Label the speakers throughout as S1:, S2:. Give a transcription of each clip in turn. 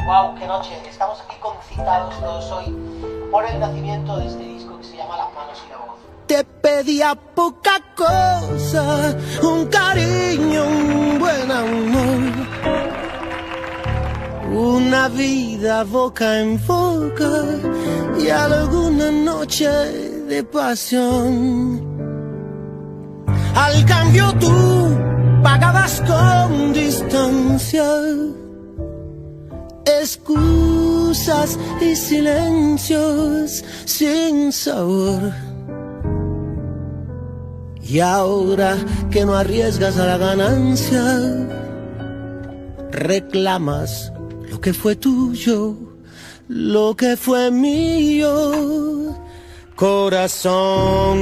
S1: Wow, qué noche. Estamos aquí concitados todos hoy por el nacimiento de este disco que se llama Las manos y la voz.
S2: Te pedía poca cosa, un cariño, un buen amor, una vida boca en boca y alguna noche de pasión. Al cambio tú pagabas con distancia, excusas y silencios sin sabor. Y ahora que no arriesgas a la ganancia, reclamas lo que fue tuyo, lo que fue mío, corazón.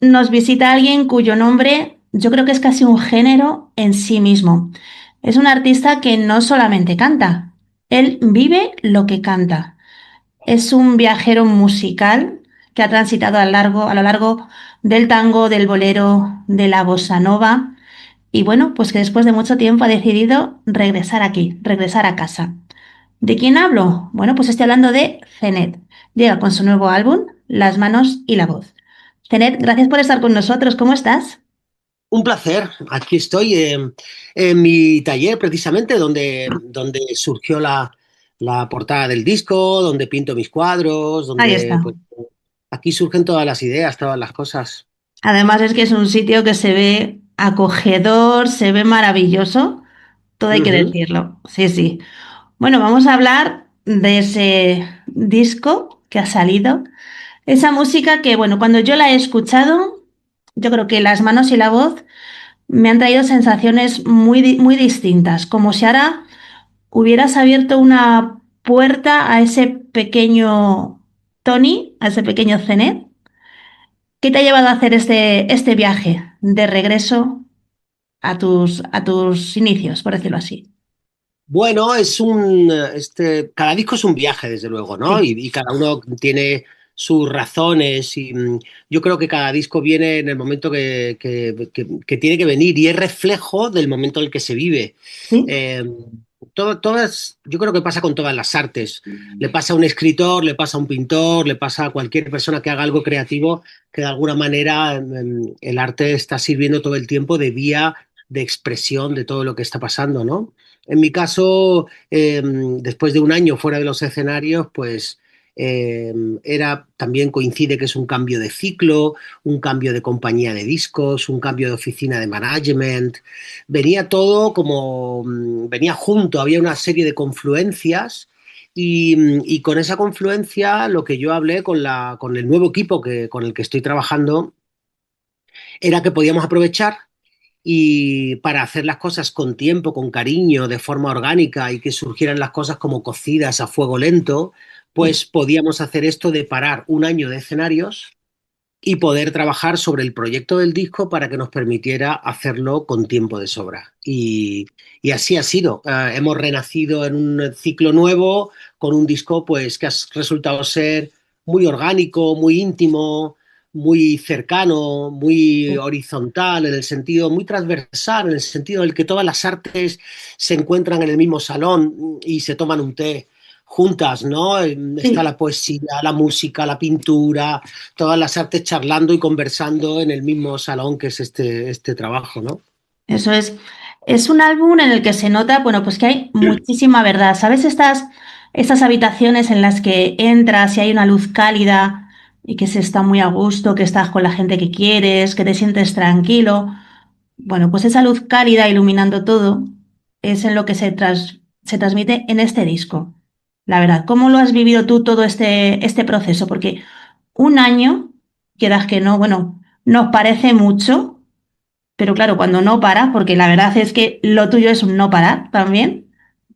S3: Nos visita alguien cuyo nombre yo creo que es casi un género en sí mismo. Es un artista que no solamente canta, él vive lo que canta. Es un viajero musical que ha transitado a lo largo del tango, del bolero, de la bossa nova y bueno, pues que después de mucho tiempo ha decidido regresar aquí, regresar a casa. ¿De quién hablo? Bueno, pues estoy hablando de Zenet. Llega con su nuevo álbum, Las manos y la voz. Zenet, gracias por estar con nosotros. ¿Cómo estás?
S1: Un placer. Aquí estoy en mi taller, precisamente, donde surgió la portada del disco, donde pinto mis cuadros,
S3: Ahí
S1: donde
S3: está.
S1: pues, aquí surgen todas las ideas, todas las cosas.
S3: Además es que es un sitio que se ve acogedor, se ve maravilloso, todo hay que
S1: Ujú.
S3: decirlo. Sí, sí. Bueno, vamos a hablar de ese disco que ha salido, esa música que, bueno, cuando yo la he escuchado, yo creo que las manos y la voz me han traído sensaciones muy distintas, como si ahora hubieras abierto una puerta a ese pequeño Tony, a ese pequeño Zenet. ¿Qué te ha llevado a hacer este viaje de regreso a tus inicios, por decirlo así?
S1: Bueno, cada disco es un viaje, desde luego, ¿no?
S3: Sí.
S1: Y cada uno tiene sus razones y yo creo que cada disco viene en el momento que tiene que venir y es reflejo del momento en el que se vive.
S3: Sí.
S1: Eh, yo creo que pasa con todas las artes. Le pasa a un escritor, le pasa a un pintor, le pasa a cualquier persona que haga algo creativo, que de alguna manera el arte está sirviendo todo el tiempo de vía de expresión de todo lo que está pasando, ¿no? En mi caso, después de un año fuera de los escenarios, pues también coincide que es un cambio de ciclo, un cambio de compañía de discos, un cambio de oficina de management. Venía todo como, venía junto, había una serie de confluencias y con esa confluencia lo que yo hablé con el nuevo equipo con el que estoy trabajando era que podíamos aprovechar y para hacer las cosas con tiempo, con cariño, de forma orgánica y que surgieran las cosas como cocidas a fuego lento,
S3: Sí.
S1: pues podíamos hacer esto de parar un año de escenarios y poder trabajar sobre el proyecto del disco para que nos permitiera hacerlo con tiempo de sobra. Y así ha sido. Hemos renacido en un ciclo nuevo con un disco pues que ha resultado ser muy orgánico, muy íntimo, muy cercano, muy
S3: Sí.
S1: horizontal, en el sentido, muy transversal, en el sentido en el que todas las artes se encuentran en el mismo salón y se toman un té juntas, ¿no? Está
S3: Sí.
S1: la poesía, la música, la pintura, todas las artes charlando y conversando en el mismo salón que es este trabajo, ¿no?
S3: Eso es. Es un álbum en el que se nota, bueno, pues que hay muchísima verdad. ¿Sabes estas habitaciones en las que entras y hay una luz cálida y que se está muy a gusto, que estás con la gente que quieres, que te sientes tranquilo? Bueno, pues esa luz cálida iluminando todo es en lo que se transmite en este disco. La verdad, ¿cómo lo has vivido tú todo este proceso? Porque un año, quieras que no, bueno, nos parece mucho, pero claro, cuando no paras, porque la verdad es que lo tuyo es un no parar también.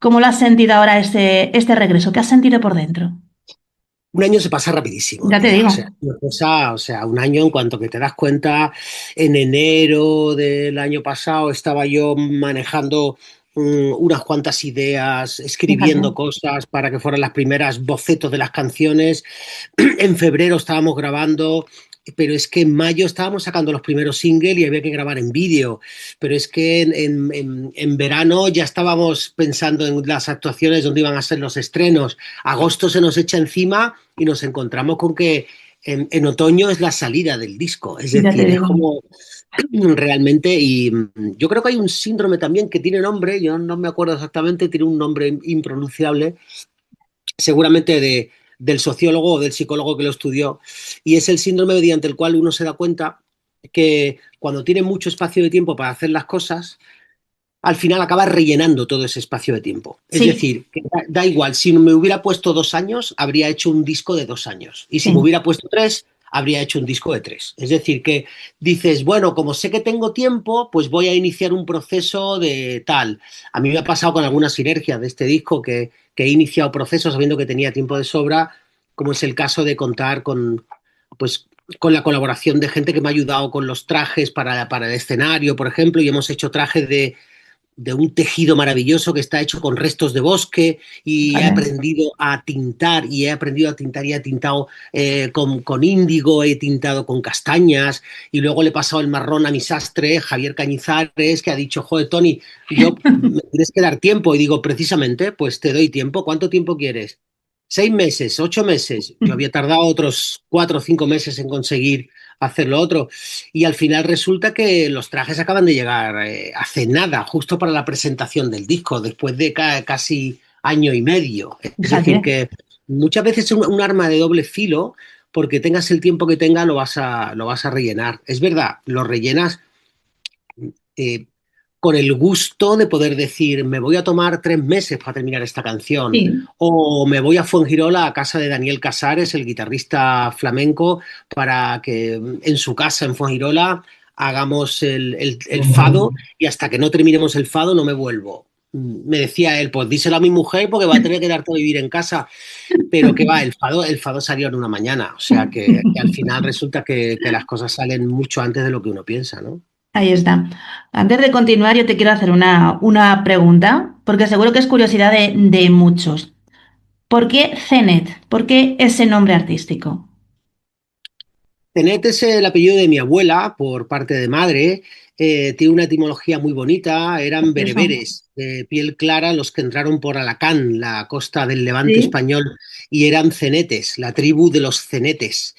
S3: ¿Cómo lo has sentido ahora este regreso? ¿Qué has sentido por dentro?
S1: Un año se pasa rapidísimo,
S3: Ya te
S1: tía.
S3: digo.
S1: O sea, un año en cuanto que te das cuenta, en enero del año pasado estaba yo manejando unas cuantas ideas,
S3: Fíjate.
S1: escribiendo cosas para que fueran las primeras bocetos de las canciones. En febrero estábamos grabando. pero es que en mayo estábamos sacando los primeros singles y había que grabar en vídeo, pero es que en verano ya estábamos pensando en las actuaciones donde iban a ser los estrenos, agosto se nos echa encima y nos encontramos con que en otoño es la salida del disco, es
S3: Ya te
S1: decir, es
S3: digo.
S1: como realmente, y yo creo que hay un síndrome también que tiene nombre, yo no me acuerdo exactamente, tiene un nombre impronunciable, seguramente del sociólogo o del psicólogo que lo estudió, y es el síndrome mediante el cual uno se da cuenta que cuando tiene mucho espacio de tiempo para hacer las cosas, al final acaba rellenando todo ese espacio de tiempo. Es
S3: Sí,
S1: decir, que da igual, si me hubiera puesto 2 años, habría hecho un disco de 2 años. Y si me
S3: sí,
S1: hubiera puesto tres, habría hecho un disco de tres. Es decir, que dices, bueno, como sé que tengo tiempo, pues voy a iniciar un proceso de tal. A mí me ha pasado con algunas sinergias de este disco que he iniciado procesos sabiendo que tenía tiempo de sobra, como es el caso de contar pues, con la colaboración de gente que me ha ayudado con los trajes para el escenario, por ejemplo, y hemos hecho trajes de un tejido maravilloso que está hecho con restos de bosque y he
S3: vale.
S1: aprendido a tintar y he aprendido a tintar y he tintado con índigo, he tintado con castañas y luego le he pasado el marrón a mi sastre, Javier Cañizares, que ha dicho, joder, Tony, yo me tienes que dar tiempo y digo, precisamente, pues te doy tiempo, ¿cuánto tiempo quieres? 6 meses, 8 meses. Yo había tardado otros 4 o 5 meses en conseguir hacer lo otro. Y al final resulta que los trajes acaban de llegar hace nada, justo para la presentación del disco, después de casi año y medio. Es decir,
S3: Fíjate.
S1: que muchas veces es un arma de doble filo, porque tengas el tiempo que tenga, lo vas a rellenar. Es verdad, lo rellenas eh, con el gusto de poder decir, me voy a tomar 3 meses para terminar esta canción,
S3: Sí,
S1: o me voy a Fuengirola, a casa de Daniel Casares, el guitarrista flamenco, para que en su casa en Fuengirola hagamos el fado y hasta que no terminemos el fado no me vuelvo. Me decía él, pues díselo a mi mujer porque va a tener que darte a vivir en casa, pero que va, el fado salió en una mañana, o sea que al final resulta que las cosas salen mucho antes de lo que uno piensa, ¿no?
S3: ahí está. Antes de continuar, yo te quiero hacer una pregunta, porque seguro que es curiosidad de muchos. ¿Por qué Zenet? ¿Por qué ese nombre artístico?
S1: Tenet es el apellido de mi abuela por parte de madre. Tiene una etimología muy bonita. Eran
S3: Eso.
S1: bereberes de piel clara los que entraron por Alacant, la costa del Levante
S3: Sí,
S1: español, y eran cenetes, la tribu de los cenetes.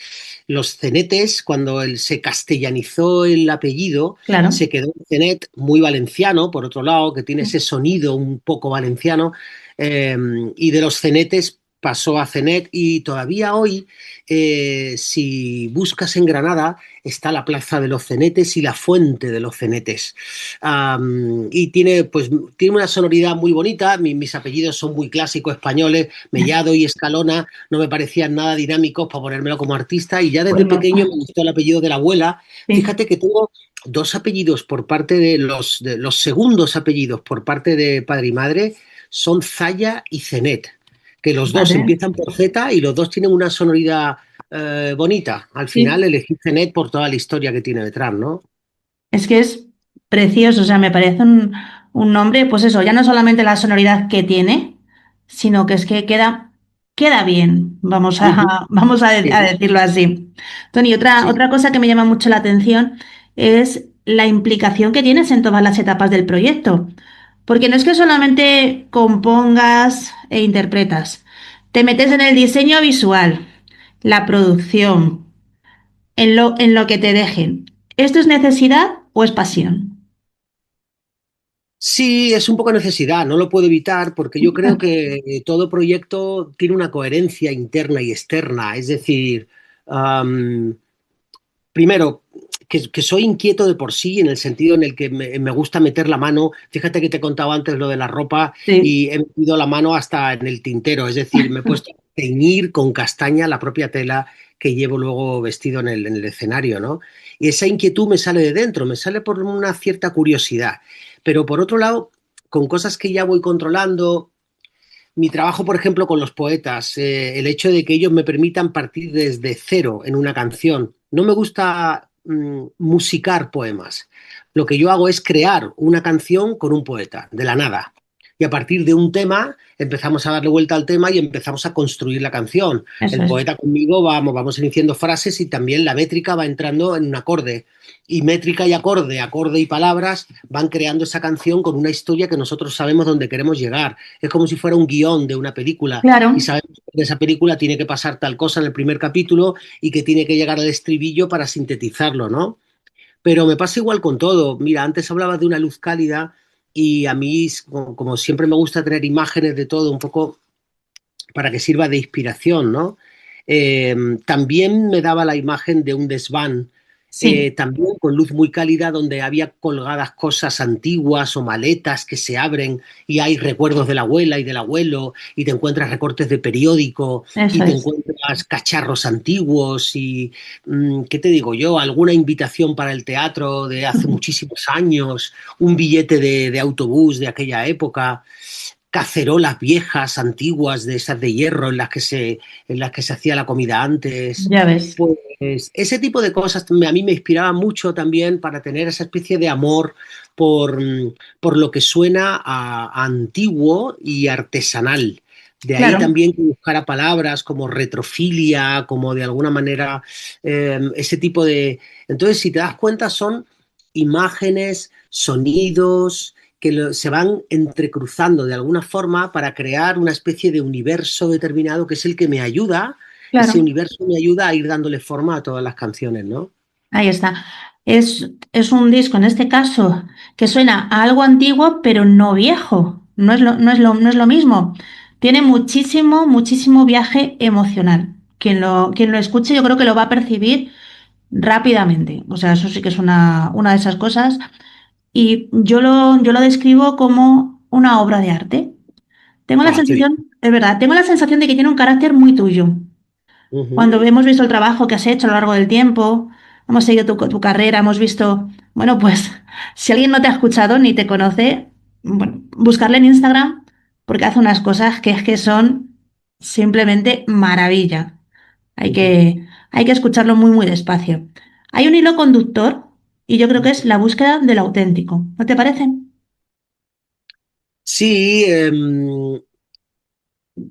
S1: Los cenetes, cuando se castellanizó el apellido,
S3: claro.
S1: se quedó en cenet, muy valenciano, por otro lado, que tiene ese sonido un poco valenciano, eh, y de los cenetes pasó a cenet, y todavía hoy si buscas en Granada, está la Plaza de los Cenetes y la Fuente de los Cenetes. Y tiene una sonoridad muy bonita. Mis apellidos son muy clásicos españoles. Mellado y Escalona no me parecían nada dinámicos para ponérmelo como artista. Y ya
S3: Pues
S1: desde
S3: no.
S1: pequeño me gustó el apellido de la abuela.
S3: Sí,
S1: Fíjate que tengo dos apellidos por parte de los segundos apellidos por parte de padre y madre son Zaya y Zenet, que los dos
S3: fíjate.
S1: empiezan por Z y los dos tienen una sonoridad bonita. Al final
S3: Sí.
S1: elegí Zenet por toda la historia que tiene detrás, ¿no?
S3: Es que es precioso, o sea, me parece un nombre, pues eso, ya no solamente la sonoridad que tiene, sino que es que queda bien, vamos a,
S1: Ujú,
S3: vamos a
S1: sí,
S3: decirlo así. Tony,
S1: sí.
S3: otra cosa que me llama mucho la atención es la implicación que tienes en todas las etapas del proyecto. Porque no es que solamente compongas e interpretas, te metes en el diseño visual, la producción, en lo que te dejen. ¿Esto es necesidad o es pasión?
S1: Sí, es un poco necesidad, no lo puedo evitar porque yo creo que todo proyecto tiene una coherencia interna y externa. Es decir, am, primero, que soy inquieto de por sí en el sentido en el que me gusta meter la mano. Fíjate que te he contado antes lo de la ropa
S3: Sí,
S1: y he metido la mano hasta en el tintero. Es decir, me he puesto a teñir con castaña la propia tela que llevo luego vestido en el escenario, ¿no? Y esa inquietud me sale de dentro, me sale por una cierta curiosidad. Pero por otro lado, con cosas que ya voy controlando, mi trabajo, por ejemplo, con los poetas, el hecho de que ellos me permitan partir desde cero en una canción. No me gusta musicar poemas. Lo que yo hago es crear una canción con un poeta, de la nada. Y a partir de un tema empezamos a darle vuelta al tema y empezamos a construir la canción.
S3: Eso
S1: El
S3: es.
S1: poeta conmigo vamos iniciando frases y también la métrica va entrando en un acorde. Y métrica y acorde, acorde y palabras van creando esa canción con una historia que nosotros sabemos dónde queremos llegar. Es como si fuera un guión de una película
S3: Claro,
S1: y sabemos que esa película tiene que pasar tal cosa en el primer capítulo y que tiene que llegar al estribillo para sintetizarlo, ¿no? Pero me pasa igual con todo. Mira, antes hablabas de una luz cálida y a mí, como siempre me gusta tener imágenes de todo, un poco para que sirva de inspiración, ¿no? Eh, También me daba la imagen de un desván,
S3: sí,
S1: también con luz muy cálida, donde había colgadas cosas antiguas o maletas que se abren y hay recuerdos de la abuela y del abuelo y te encuentras recortes de periódico y
S3: eso
S1: te
S3: es.
S1: encuentras cacharros antiguos y, ¿qué te digo yo? Alguna invitación para el teatro de hace muchísimos años, un billete de autobús de aquella época, cacerolas viejas, antiguas, de esas de hierro en las que se hacía la comida antes.
S3: Ya ves.
S1: Pues ese tipo de cosas a mí me inspiraba mucho también para tener esa especie de amor por, por lo que suena a antiguo y artesanal. De ahí
S3: Claro,
S1: también que buscara palabras como retrofilia, como de alguna manera ese tipo de... Entonces, si te das cuenta, son imágenes, sonidos, que se van entrecruzando de alguna forma para crear una especie de universo determinado que es el que me ayuda, ese
S3: claro.
S1: universo me ayuda a ir dándole forma a todas las canciones, ¿no?
S3: Ahí está. Es un disco, en este caso, que suena a algo antiguo, pero no viejo. No es lo mismo. Tiene muchísimo, muchísimo viaje emocional. Quien lo escuche, yo creo que lo va a percibir rápidamente. O sea, eso sí que es una de esas cosas. Y yo lo describo como una obra de arte. Tengo la
S1: Ah, qué bien.
S3: sensación, es verdad, tengo la sensación de que tiene un carácter muy tuyo.
S1: Ujú.
S3: Cuando hemos visto el trabajo que has hecho a lo largo del tiempo, hemos seguido tu carrera, hemos visto, bueno, pues si alguien no te ha escuchado ni te conoce, bueno, buscarle en Instagram porque hace unas cosas que es que son simplemente maravilla.
S1: Ujú.
S3: Hay que escucharlo muy, muy despacio. Hay un hilo conductor y yo creo que es
S1: Ujú.
S3: la búsqueda del auténtico. ¿No te parece?
S1: Sí,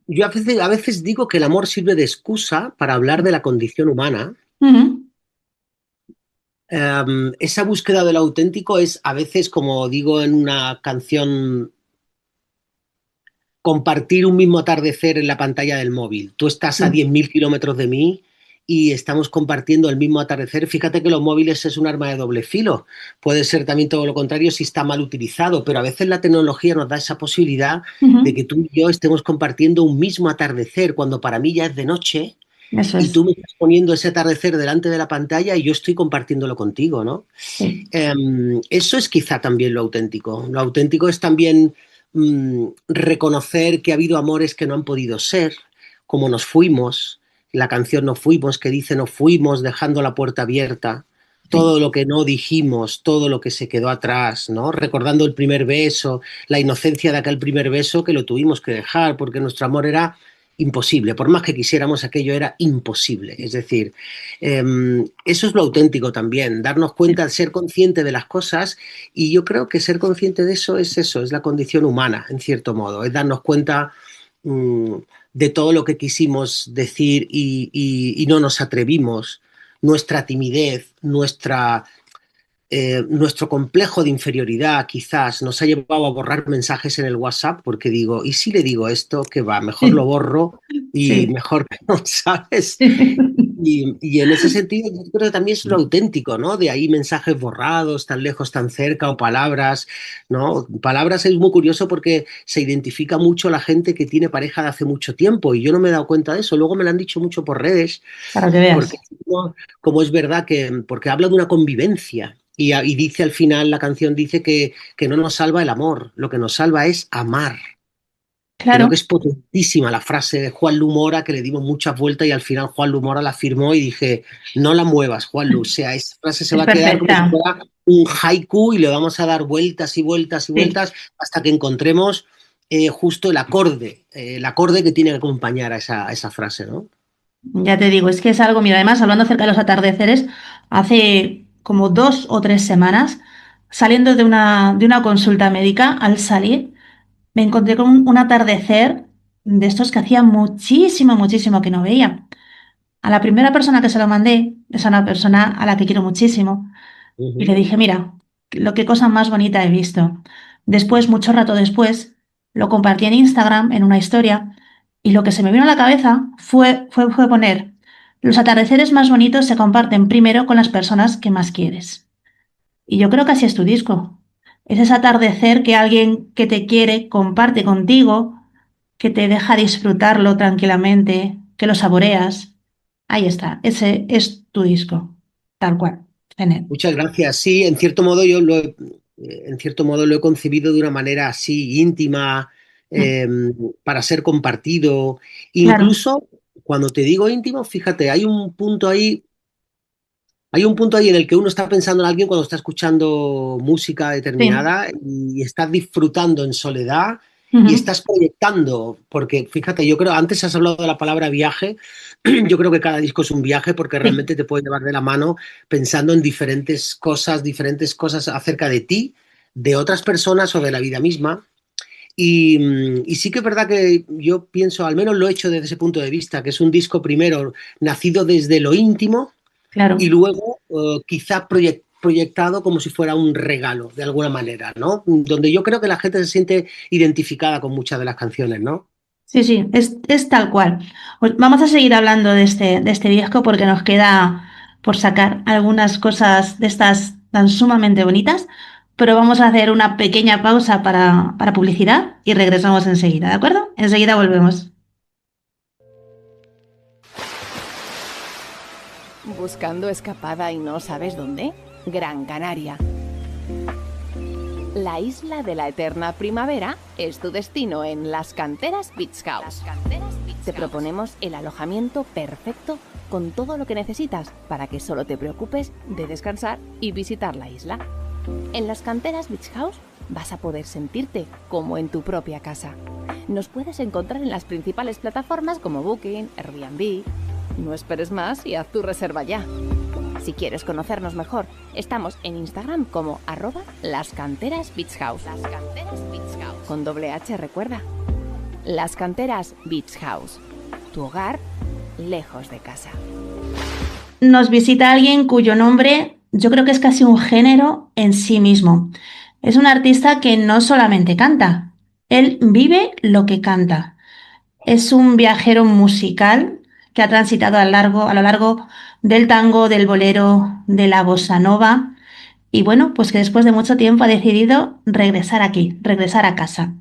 S1: yo a veces digo que el amor sirve de excusa para hablar de la condición humana.
S3: Ujú.
S1: Esa búsqueda del auténtico es a veces, como digo en una canción, compartir un mismo atardecer en la pantalla del móvil. Tú estás a
S3: Sí.
S1: 10.000 kilómetros de mí y estamos compartiendo el mismo atardecer. Fíjate que los móviles es un arma de doble filo. Puede ser también todo lo contrario si está mal utilizado, pero a veces la tecnología nos da esa posibilidad de
S3: Ujú.
S1: que tú y yo estemos compartiendo un mismo atardecer cuando para mí ya es de noche
S3: Eso
S1: y tú
S3: es.
S1: me estás poniendo ese atardecer delante de la pantalla y yo estoy compartiéndolo contigo, ¿no?
S3: Sí.
S1: Eso es quizá también lo auténtico. Lo auténtico es también reconocer que ha habido amores que no han podido ser, como nos fuimos, la canción No fuimos, que dice no fuimos dejando la puerta abierta,
S3: Sí.
S1: todo lo que no dijimos, todo lo que se quedó atrás, ¿no? Recordando el primer beso, la inocencia de aquel primer beso que lo tuvimos que dejar porque nuestro amor era imposible, por más que quisiéramos aquello era imposible. Es decir, eso es lo auténtico también, darnos cuenta, ser consciente de las cosas y yo creo que ser consciente de eso, es la condición humana, en cierto modo, es darnos cuenta mm, de todo lo que quisimos decir y no nos atrevimos, nuestra timidez, nuestro complejo de inferioridad quizás nos ha llevado a borrar mensajes en el WhatsApp porque digo, ¿y si le digo esto? Que va, mejor lo borro y
S3: Sí.
S1: mejor que no, ¿sabes? Y en ese sentido, yo creo que también es lo auténtico, ¿no? De ahí mensajes borrados, tan lejos, tan cerca, o palabras, ¿no? Palabras es muy curioso porque se identifica mucho la gente que tiene pareja de hace mucho tiempo y yo no me he dado cuenta de eso. Luego me lo han dicho mucho por redes,
S3: Para que
S1: porque
S3: veas.
S1: como es verdad que, porque habla de una convivencia. Y dice al final, la canción dice que no nos salva el amor, lo que nos salva es amar. Creo que
S3: Claro,
S1: es potentísima la frase de Juan Lumora, que le dimos muchas vueltas y al final Juan Lumora la firmó y dije, no la muevas, Juan Lu. O sea, esa frase se
S3: es
S1: va a quedar como si
S3: perfecta.
S1: fuera un haiku y le vamos a dar vueltas y vueltas y
S3: Sí.
S1: vueltas hasta que encontremos justo el acorde que tiene que acompañar a esa frase, ¿no?
S3: Ya te digo, es que es algo, mira, además, hablando acerca de los atardeceres, hace como 2 o 3 semanas, saliendo de una consulta médica, al salir, me encontré con un atardecer de estos que hacía muchísimo, muchísimo que no veía. A la primera persona que se lo mandé, es a una persona a la que quiero muchísimo, y le
S1: Ujú.
S3: dije, mira, lo que cosa más bonita he visto. Después, mucho rato después, lo compartí en Instagram, en una historia, y lo que se me vino a la cabeza fue poner, los atardeceres más bonitos se comparten primero con las personas que más quieres. Y yo creo que así es tu disco. Es ese atardecer que alguien que te quiere comparte contigo, que te deja disfrutarlo tranquilamente, que lo saboreas. Ahí está, ese es tu disco, tal cual, Zenet.
S1: Muchas gracias. Sí, en cierto modo lo he concebido de una manera así íntima,
S3: Mm,
S1: eh, para ser compartido.
S3: claro,
S1: Incluso cuando te digo íntimo, fíjate, hay un punto ahí en el que uno está pensando en alguien cuando está escuchando música
S3: sí.
S1: determinada y estás disfrutando en soledad y
S3: Ujú.
S1: estás proyectando, porque fíjate, yo creo, antes has hablado de la palabra viaje, yo creo que cada disco es un viaje porque
S3: Sí,
S1: realmente te puede llevar de la mano pensando en diferentes cosas acerca de ti, de otras personas o de la vida misma. Y sí que es verdad que yo pienso, al menos lo he hecho desde ese punto de vista, que es un disco primero nacido desde lo íntimo y
S3: claro.
S1: luego quizá proyectado como si fuera un regalo, de alguna manera, ¿no? Donde yo creo que la gente se siente identificada con muchas de las canciones, ¿no?
S3: Sí, sí, es tal cual. Pues vamos a seguir hablando de este disco porque nos queda por sacar algunas cosas de estas tan sumamente bonitas, pero vamos a hacer una pequeña pausa para publicidad y regresamos enseguida, ¿de acuerdo? Enseguida volvemos.
S4: ¿Buscando escapada y no sabes dónde? Gran Canaria. La isla de la eterna primavera es tu destino en Las Canteras Beach House. Te proponemos el alojamiento perfecto con todo lo que necesitas para que solo te preocupes de descansar y visitar la isla. En Las Canteras Beach House vas a poder sentirte como en tu propia casa. Nos puedes encontrar en las principales plataformas como Booking, Airbnb. No esperes más y haz tu reserva ya. Si quieres conocernos mejor, estamos en Instagram como @lascanterasbeachhouse. Las Canteras Beach House. Con doble H, recuerda. Las Canteras Beach House. Tu hogar lejos de casa.
S3: Nos visita alguien cuyo nombre yo creo que es casi un género en sí mismo. Es un artista que no solamente canta, él vive lo que canta. Es un viajero musical que ha transitado a lo largo del tango, del bolero, de la bossa nova y bueno, pues que después de mucho tiempo ha decidido regresar aquí, regresar a casa.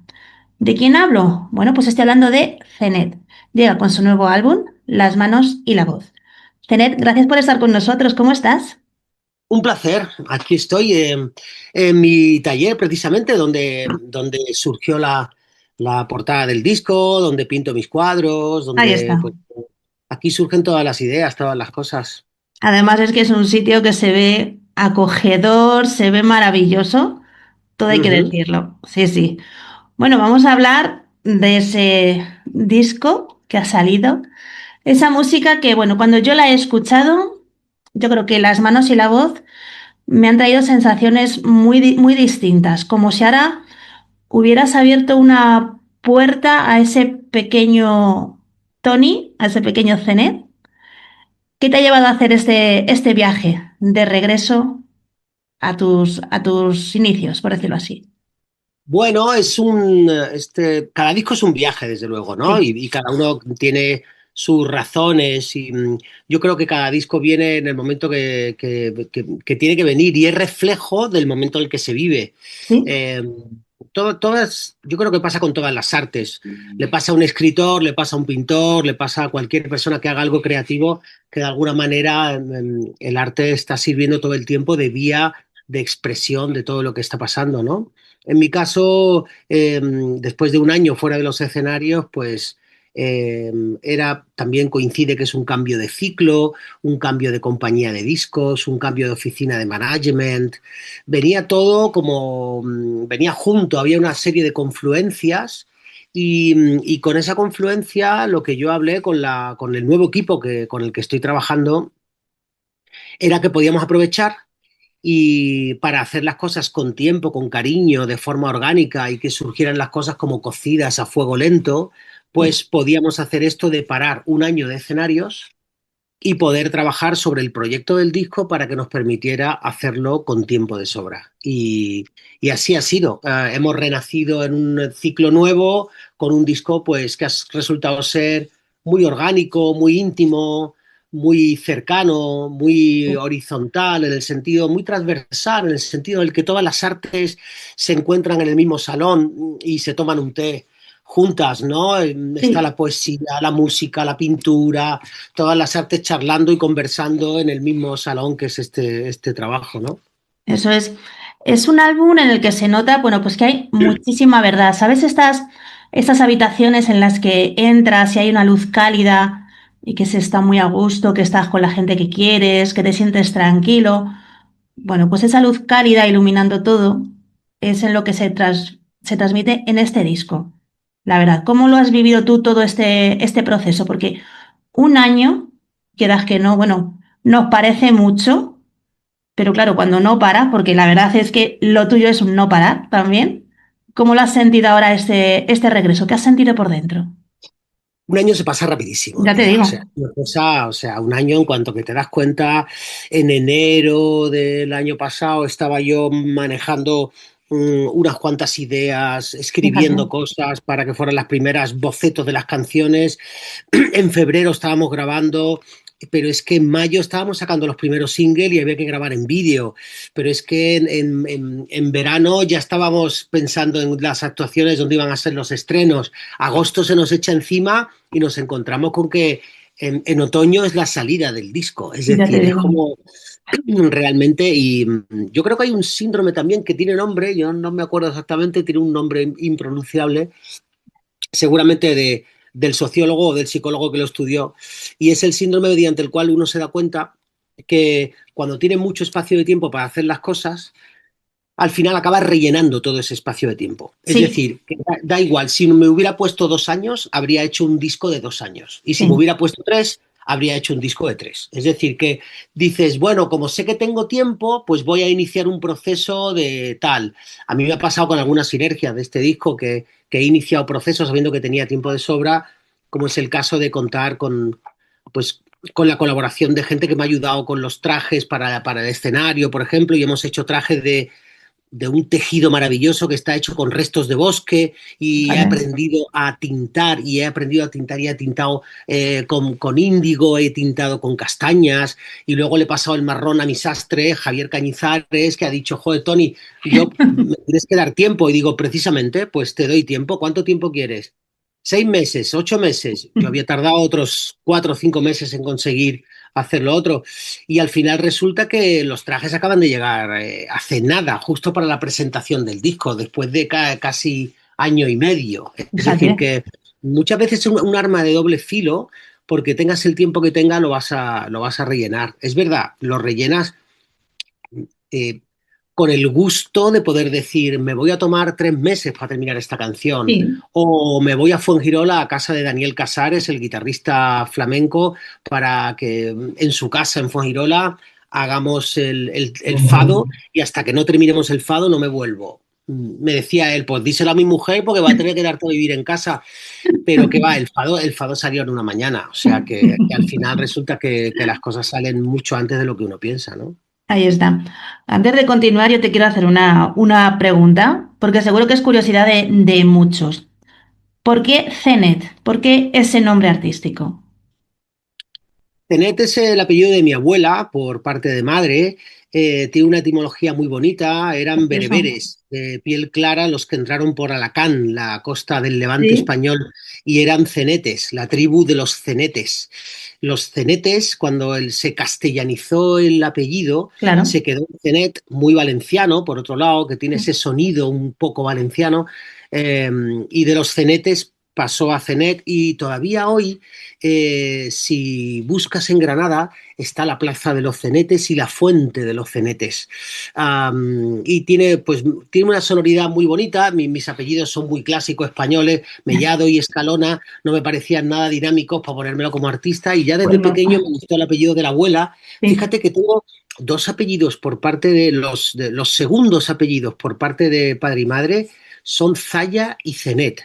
S3: ¿De quién hablo? Bueno, pues estoy hablando de Zenet. Llega con su nuevo álbum, Las manos y la voz. Zenet, gracias por estar con nosotros. ¿Cómo estás?
S1: Un placer. Aquí estoy en mi taller, precisamente, donde surgió la portada del disco, donde pinto mis cuadros,
S3: Ahí
S1: donde
S3: está.
S1: pues, aquí surgen todas las ideas, todas las cosas.
S3: Además es que es un sitio que se ve acogedor, se ve maravilloso. Todo hay que
S1: Ujú.
S3: decirlo. Sí, sí. Bueno, vamos a hablar de ese disco que ha salido. Esa música que, bueno, cuando yo la he escuchado, yo creo que las manos y la voz me han traído sensaciones muy distintas, como si ahora hubieras abierto una puerta a ese pequeño Tony, a ese pequeño Zenet. ¿Qué te ha llevado a hacer este viaje de regreso a tus inicios, por decirlo así?
S1: Bueno, cada disco es un viaje, desde luego, ¿no?
S3: Sí.
S1: Y cada uno tiene sus razones y yo creo que cada disco viene en el momento que tiene que venir y es reflejo del momento en el que se vive.
S3: Sí.
S1: Eh, yo creo que pasa con todas las artes. Le pasa a un escritor, le pasa a un pintor, le pasa a cualquier persona que haga algo creativo, que de alguna manera el arte está sirviendo todo el tiempo de vía de expresión de todo lo que está pasando, ¿no? En mi caso, después de un año fuera de los escenarios, pues eh, también coincide que es un cambio de ciclo, un cambio de compañía de discos, un cambio de oficina de management. Venía todo venía junto, había una serie de confluencias y con esa confluencia lo que yo hablé con el nuevo equipo con el que estoy trabajando era que podíamos aprovechar y para hacer las cosas con tiempo, con cariño, de forma orgánica y que surgieran las cosas como cocidas a fuego lento, pues podíamos hacer esto de parar un año de escenarios y poder trabajar sobre el proyecto del disco para que nos permitiera hacerlo con tiempo de sobra. Y así ha sido. Hemos renacido en un ciclo nuevo con un disco pues, que ha resultado ser muy orgánico, muy íntimo, muy cercano, muy horizontal, en el sentido, muy transversal, en el sentido en el que todas las artes se encuentran en el mismo salón y se toman un té juntas, ¿no? Está
S3: Sí,
S1: la poesía, la música, la pintura, todas las artes charlando y conversando en el mismo salón que es este trabajo, ¿no?
S3: eso es. Es un álbum en el que se nota, bueno, pues que hay muchísima verdad. ¿Sabes estas habitaciones en las que entras y hay una luz cálida y que se está muy a gusto, que estás con la gente que quieres, que te sientes tranquilo? Bueno, pues esa luz cálida iluminando todo es en lo que se transmite en este disco. La verdad, ¿cómo lo has vivido tú todo este proceso? Porque un año, quieras que no, bueno, nos parece mucho, pero claro, cuando no para, porque la verdad es que lo tuyo es un no parar también. ¿Cómo lo has sentido ahora este regreso? ¿Qué has sentido por dentro?
S1: Un año se pasa rapidísimo,
S3: Ya te
S1: tía.
S3: digo.
S1: O sea, un año en cuanto que te das cuenta, en enero del año pasado estaba yo manejando unas cuantas ideas,
S3: Fíjate.
S1: escribiendo cosas para que fueran las primeras bocetos de las canciones. En febrero estábamos grabando, pero es que en mayo estábamos sacando los primeros singles y había que grabar en vídeo. Pero es que en verano ya estábamos pensando en las actuaciones donde iban a ser los estrenos. Agosto se nos echa encima y nos encontramos con que en otoño es la salida del disco. Es
S3: Ya te
S1: decir, es
S3: digo.
S1: como realmente, y yo creo que hay un síndrome también que tiene nombre, yo no me acuerdo exactamente, tiene un nombre impronunciable, seguramente del sociólogo o del psicólogo que lo estudió, y es el síndrome mediante el cual uno se da cuenta que cuando tiene mucho espacio de tiempo para hacer las cosas, al final acaba rellenando todo ese espacio de tiempo. Es
S3: Sí,
S1: decir, que da igual, si me hubiera puesto 2 años, habría hecho un disco de 2 años. Y si me
S3: sí.
S1: hubiera puesto tres, habría hecho un disco de tres. Es decir, que dices, bueno, como sé que tengo tiempo, pues voy a iniciar un proceso de tal. A mí me ha pasado con algunas sinergias de este disco que he iniciado procesos sabiendo que tenía tiempo de sobra, como es el caso de contar pues, con la colaboración de gente que me ha ayudado con los trajes para el escenario, por ejemplo, y hemos hecho trajes de un tejido maravilloso que está hecho con restos de bosque y he
S3: Fíjate.
S1: aprendido a tintar y he aprendido a tintar y he tintado con índigo, he tintado con castañas y luego le he pasado el marrón a mi sastre, Javier Cañizares, que ha dicho, joder, Tony, yo me tienes que dar tiempo y digo, precisamente, pues te doy tiempo, ¿cuánto tiempo quieres? 6 meses, 8 meses. Yo había tardado otros 4 o 5 meses en conseguir hacer lo otro. Y al final resulta que los trajes acaban de llegar hace nada, justo para la presentación del disco, después de casi año y medio. Es decir,
S3: Fíjate.
S1: que muchas veces es un arma de doble filo, porque tengas el tiempo que tenga, lo vas a rellenar. Es verdad, lo rellenas eh, con el gusto de poder decir, me voy a tomar 3 meses para terminar esta canción,
S3: Sí.
S1: o me voy a Fuengirola, a casa de Daniel Casares, el guitarrista flamenco, para que en su casa en Fuengirola hagamos el fado y hasta que no terminemos el fado no me vuelvo. Me decía él, pues díselo a mi mujer porque va a tener que darte a vivir en casa, pero que va, el fado salió en una mañana, o sea que al final resulta que las cosas salen mucho antes de lo que uno piensa, ¿no?
S3: Ahí está. Antes de continuar, yo te quiero hacer una pregunta, porque seguro que es curiosidad de muchos. ¿Por qué Zenet? ¿Por qué ese nombre artístico?
S1: Tenet es el apellido de mi abuela por parte de madre. Tiene una etimología muy bonita. Eran
S3: Precioso.
S1: bereberes de piel clara los que entraron por Alacant, la costa del Levante
S3: Sí,
S1: español, y eran cenetes, la tribu de los cenetes. Los cenetes, cuando se castellanizó el apellido,
S3: claro.
S1: se quedó en cenet, muy valenciano, por otro lado, que tiene ese sonido un poco valenciano, eh, y de los cenetes pasó a cenet, y todavía hoy si buscas en Granada, está la Plaza de los Cenetes y la Fuente de los Cenetes. Y tiene una sonoridad muy bonita. Mis apellidos son muy clásicos españoles. Mellado y Escalona no me parecían nada dinámicos para ponérmelo como artista. Y ya
S3: Pues
S1: desde
S3: no.
S1: pequeño me gustó el apellido de la abuela.
S3: Sí,
S1: Fíjate que tengo dos apellidos por parte de los segundos apellidos por parte de padre y madre son Zaya y Zenet,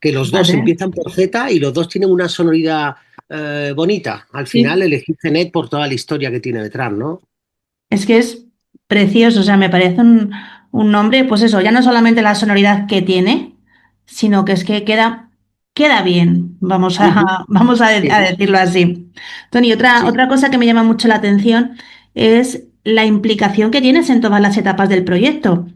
S1: que los dos
S3: Vale.
S1: empiezan por Z y los dos tienen una sonoridad bonita. Al
S3: Sí.
S1: final elegí Zenet por toda la historia que tiene detrás, ¿no?
S3: Es que es precioso, o sea, me parece un nombre, pues eso, ya no solamente la sonoridad que tiene, sino que es que queda bien, vamos
S1: Ujú.
S3: vamos a
S1: Sí.
S3: decirlo así. Tony,
S1: Sí.
S3: otra cosa que me llama mucho la atención es la implicación que tienes en todas las etapas del proyecto,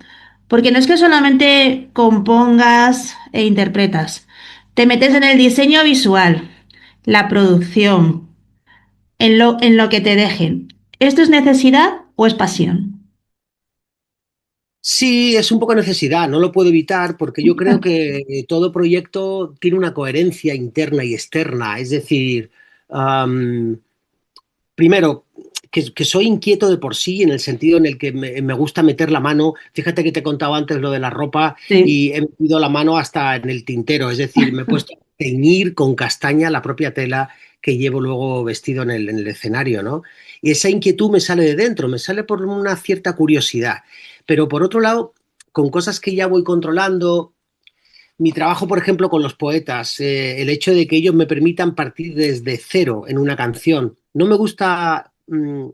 S3: porque no es que solamente compongas e interpretas, te metes en el diseño visual, la producción, en lo que te dejen. ¿Esto es necesidad o es pasión?
S1: Sí, es un poco necesidad, no lo puedo evitar porque yo creo que todo proyecto tiene una coherencia interna y externa. Es decir, am, primero, que soy inquieto de por sí en el sentido en el que me gusta meter la mano. Fíjate que te he contado antes lo de la ropa
S3: Sí,
S1: y he metido la mano hasta en el tintero. Es decir, me he puesto a teñir con castaña la propia tela que llevo luego vestido en el escenario, ¿no? Y esa inquietud me sale de dentro, me sale por una cierta curiosidad. Pero por otro lado, con cosas que ya voy controlando, mi trabajo, por ejemplo, con los poetas, el hecho de que ellos me permitan partir desde cero en una canción. No me gusta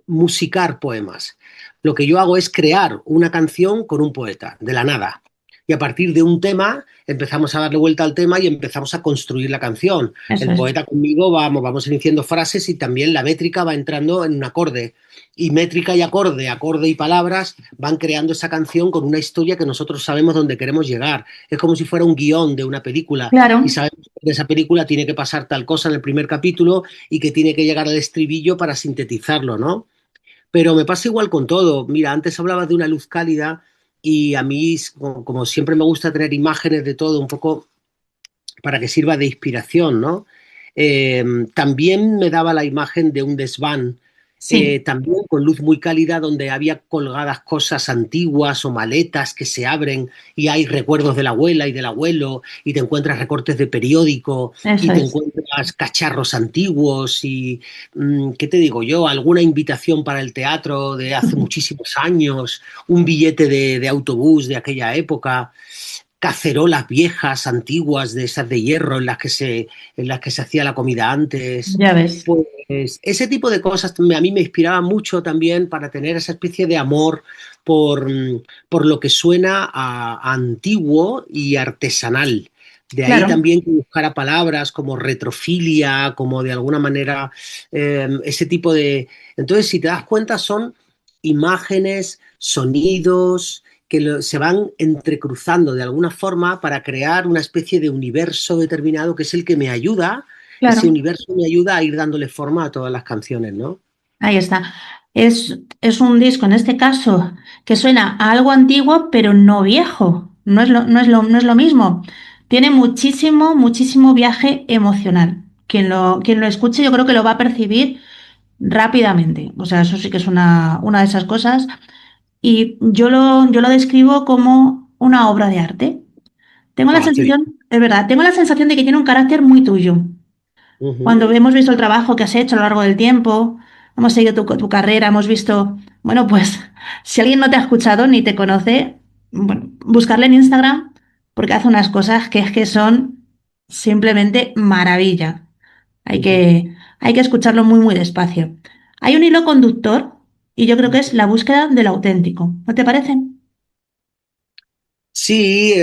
S1: musicar poemas. Lo que yo hago es crear una canción con un poeta, de la nada. Y a partir de un tema empezamos a darle vuelta al tema y empezamos a construir la canción.
S3: eso
S1: El
S3: es.
S1: poeta conmigo vamos iniciando frases y también la métrica va entrando en un acorde. Y métrica y acorde, acorde y palabras van creando esa canción con una historia que nosotros sabemos dónde queremos llegar. Es como si fuera un guión de una película
S3: Claro,
S1: y sabemos que en esa película tiene que pasar tal cosa en el primer capítulo y que tiene que llegar al estribillo para sintetizarlo, ¿no? Pero me pasa igual con todo. Mira, antes hablabas de una luz cálida y a mí, como siempre me gusta tener imágenes de todo un poco para que sirva de inspiración, ¿no? También me daba la imagen de un desván,
S3: sí,
S1: también con luz muy cálida, donde había colgadas cosas antiguas o maletas que se abren y hay recuerdos de la abuela y del abuelo, y te encuentras recortes de periódico
S3: eso
S1: y te
S3: es.
S1: encuentras cacharros antiguos y, ¿qué te digo yo? Alguna invitación para el teatro de hace muchísimos años, un billete de autobús de aquella época, cacerolas viejas, antiguas, de esas de hierro en las que se hacía la comida antes.
S3: Ya ves.
S1: Pues ese tipo de cosas a mí me inspiraba mucho también para tener esa especie de amor por, por lo que suena a antiguo y artesanal. De ahí
S3: Claro,
S1: también que buscara palabras como retrofilia, como de alguna manera ese tipo de... Entonces, si te das cuenta, son imágenes, sonidos, que se van entrecruzando de alguna forma para crear una especie de universo determinado que es el que me ayuda, ese
S3: claro.
S1: universo me ayuda a ir dándole forma a todas las canciones, ¿no?
S3: Ahí está. Es un disco, en este caso, que suena a algo antiguo, pero no viejo. No es lo mismo. Tiene muchísimo, muchísimo viaje emocional. Quien lo escuche, yo creo que lo va a percibir rápidamente. O sea, eso sí que es una de esas cosas. Y yo lo describo como una obra de arte. Tengo la
S1: Ah, qué bien.
S3: sensación, es verdad, tengo la sensación de que tiene un carácter muy tuyo.
S1: Ujú.
S3: Cuando hemos visto el trabajo que has hecho a lo largo del tiempo, hemos seguido tu carrera, hemos visto, bueno, pues si alguien no te ha escuchado ni te conoce, bueno, buscarle en Instagram porque hace unas cosas que es que son simplemente maravilla.
S1: Ujú.
S3: Hay que escucharlo muy, muy despacio. Hay un hilo conductor y yo creo que es la búsqueda del auténtico. ¿No te parece?
S1: Sí,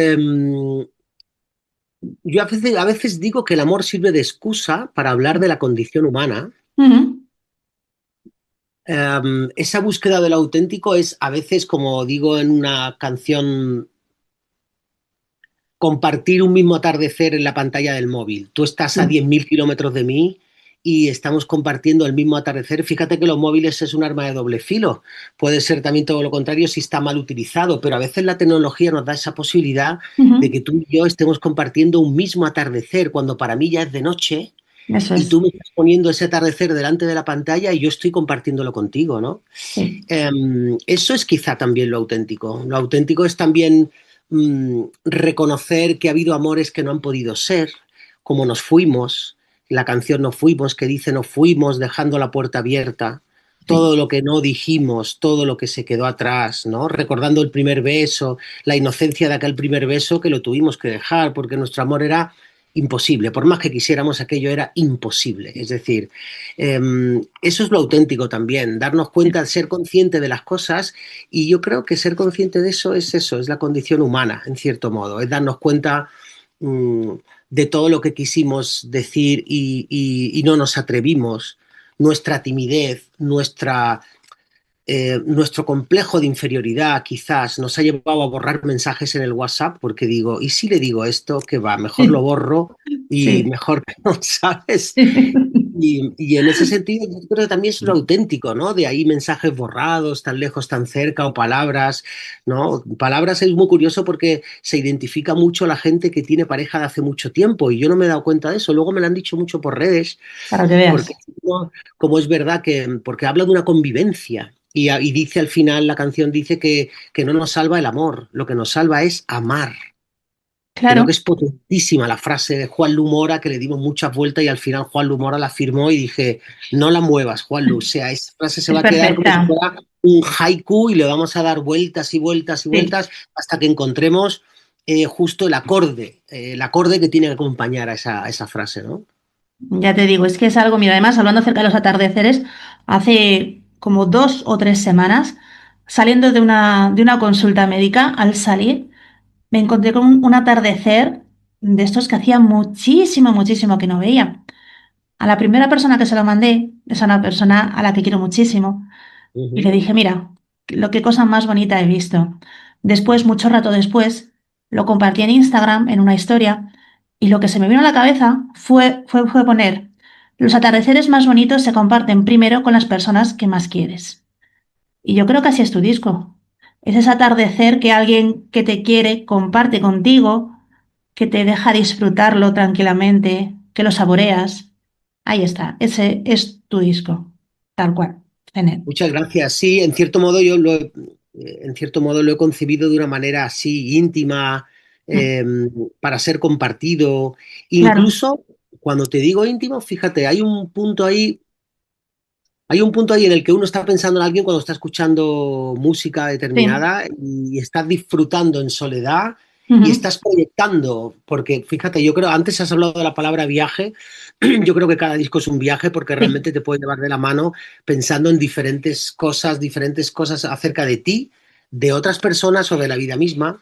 S1: yo a veces digo que el amor sirve de excusa para hablar de la condición humana.
S3: Ujú.
S1: Esa búsqueda del auténtico es a veces, como digo en una canción, compartir un mismo atardecer en la pantalla del móvil. Tú estás a
S3: Sí.
S1: 10.000 kilómetros de mí y estamos compartiendo el mismo atardecer. Fíjate que los móviles es un arma de doble filo. Puede ser también todo lo contrario si está mal utilizado, pero a veces la tecnología nos da esa posibilidad de
S3: Ujú.
S1: que tú y yo estemos compartiendo un mismo atardecer cuando para mí ya es de noche
S3: Eso
S1: y
S3: es.
S1: tú me estás poniendo ese atardecer delante de la pantalla y yo estoy compartiéndolo contigo, ¿no?
S3: Sí.
S1: Eso es quizá también lo auténtico. Lo auténtico es también reconocer que ha habido amores que no han podido ser, como nos fuimos, la canción Nos fuimos, que dice nos fuimos dejando la puerta abierta.
S3: sí,
S1: todo lo que no dijimos, todo lo que se quedó atrás, ¿no? Recordando el primer beso, la inocencia de aquel primer beso que lo tuvimos que dejar porque nuestro amor era imposible, por más que quisiéramos aquello era imposible. Es decir, eso es lo auténtico también, darnos
S3: sí.
S1: cuenta, ser consciente de las cosas y yo creo que ser consciente de eso, es la condición humana, en cierto modo, es darnos cuenta mm, de todo lo que quisimos decir y no nos atrevimos, nuestra timidez, nuestro complejo de inferioridad quizás nos ha llevado a borrar mensajes en el WhatsApp porque digo, ¿y si le digo esto? Que va, mejor lo borro y
S3: Sí.
S1: mejor que no, ¿sabes? Y en ese sentido, yo creo que también es lo auténtico, ¿no? De ahí mensajes borrados, tan lejos, tan cerca, o palabras, ¿no? Palabras es muy curioso porque se identifica mucho la gente que tiene pareja de hace mucho tiempo y yo no me he dado cuenta de eso. Luego me lo han dicho mucho por redes,
S3: Para que
S1: porque
S3: veas.
S1: ¿no? Como es verdad que, porque habla de una convivencia y dice al final, la canción dice que no nos salva el amor, lo que nos salva es amar. Creo
S3: Claro,
S1: que es potentísima la frase de Juan Lumora, que le dimos muchas vueltas y al final Juan Lumora la firmó y dije, no la muevas, Juan Lu. O sea, esa frase se
S3: es
S1: va a quedar como si
S3: perfecta.
S1: fuera un haiku y le vamos a dar vueltas y vueltas y
S3: Sí,
S1: vueltas hasta que encontremos justo el acorde que tiene que acompañar a esa frase, ¿no?
S3: ya te digo, es que es algo, mira, además, hablando acerca de los atardeceres, hace como 2 o 3 semanas, saliendo de una consulta médica, al salir, me encontré con un atardecer de estos que hacía muchísimo, muchísimo que no veía. A la primera persona que se lo mandé, es a una persona a la que quiero muchísimo, y le
S1: Ujú.
S3: dije, mira, lo que cosa más bonita he visto. Después, mucho rato después, lo compartí en Instagram, en una historia, y lo que se me vino a la cabeza fue poner, los atardeceres más bonitos se comparten primero con las personas que más quieres. Y yo creo que así es tu disco. Es ese atardecer que alguien que te quiere comparte contigo, que te deja disfrutarlo tranquilamente, que lo saboreas. Ahí está, ese es tu disco, tal cual, Zenet.
S1: Muchas gracias. Sí, en cierto modo lo he concebido de una manera así íntima,
S3: Mm,
S1: eh, para ser compartido.
S3: claro,
S1: Incluso cuando te digo íntimo, fíjate, hay un punto ahí en el que uno está pensando en alguien cuando está escuchando música
S3: sí.
S1: determinada y estás disfrutando en soledad y
S3: Ujú.
S1: estás proyectando, porque fíjate, yo creo, antes has hablado de la palabra viaje, yo creo que cada disco es un viaje porque
S3: Sí,
S1: realmente te puede llevar de la mano pensando en diferentes cosas acerca de ti, de otras personas o de la vida misma.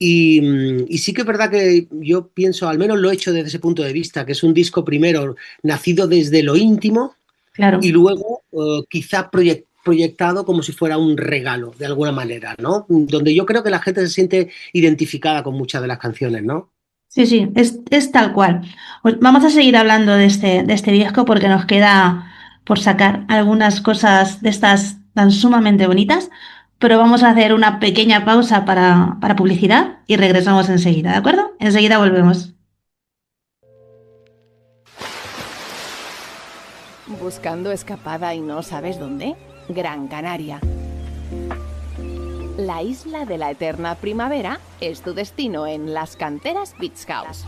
S1: Y sí que es verdad que yo pienso, al menos lo he hecho desde ese punto de vista, que es un disco primero nacido desde lo íntimo y
S3: claro.
S1: luego quizá proyectado como si fuera un regalo, de alguna manera, ¿no? Donde yo creo que la gente se siente identificada con muchas de las canciones, ¿no?
S3: Sí, sí, es tal cual. Pues vamos a seguir hablando de este disco porque nos queda por sacar algunas cosas de estas tan sumamente bonitas, pero vamos a hacer una pequeña pausa para publicidad y regresamos enseguida, ¿de acuerdo? Enseguida volvemos.
S4: ¿Buscando escapada y no sabes dónde? Gran Canaria. La isla de la eterna primavera es tu destino en Las Canteras Beach House.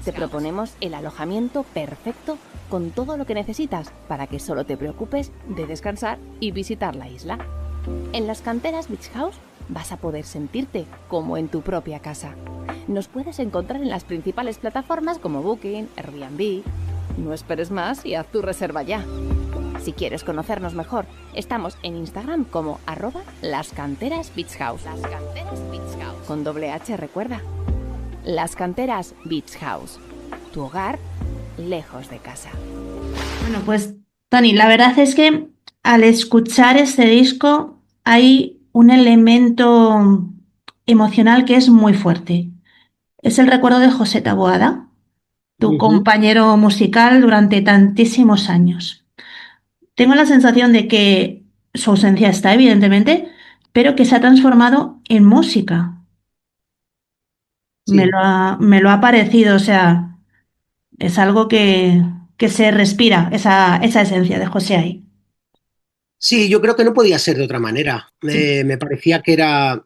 S4: Te proponemos el alojamiento perfecto con todo lo que necesitas para que solo te preocupes de descansar y visitar la isla. En Las Canteras Beach House vas a poder sentirte como en tu propia casa. Nos puedes encontrar en las principales plataformas como Booking, Airbnb. No esperes más y haz tu reserva ya. Si quieres conocernos mejor, estamos en Instagram como @lascanterasbeachhouse. Con doble H, recuerda. Las Canteras Beach House. Tu hogar lejos de casa.
S3: Bueno, pues Tony, la verdad es que al escuchar este disco hay un elemento emocional que es muy fuerte. Es el recuerdo de José Taboada, tu
S1: Ujú.
S3: compañero musical durante tantísimos años. Tengo la sensación de que su ausencia está, evidentemente, pero que se ha transformado en música.
S1: Sí.
S3: Me lo ha parecido, o sea, es algo que se respira, esa esencia de José ahí.
S1: Sí, yo creo que no podía ser de otra manera.
S3: Sí,
S1: Me parecía que era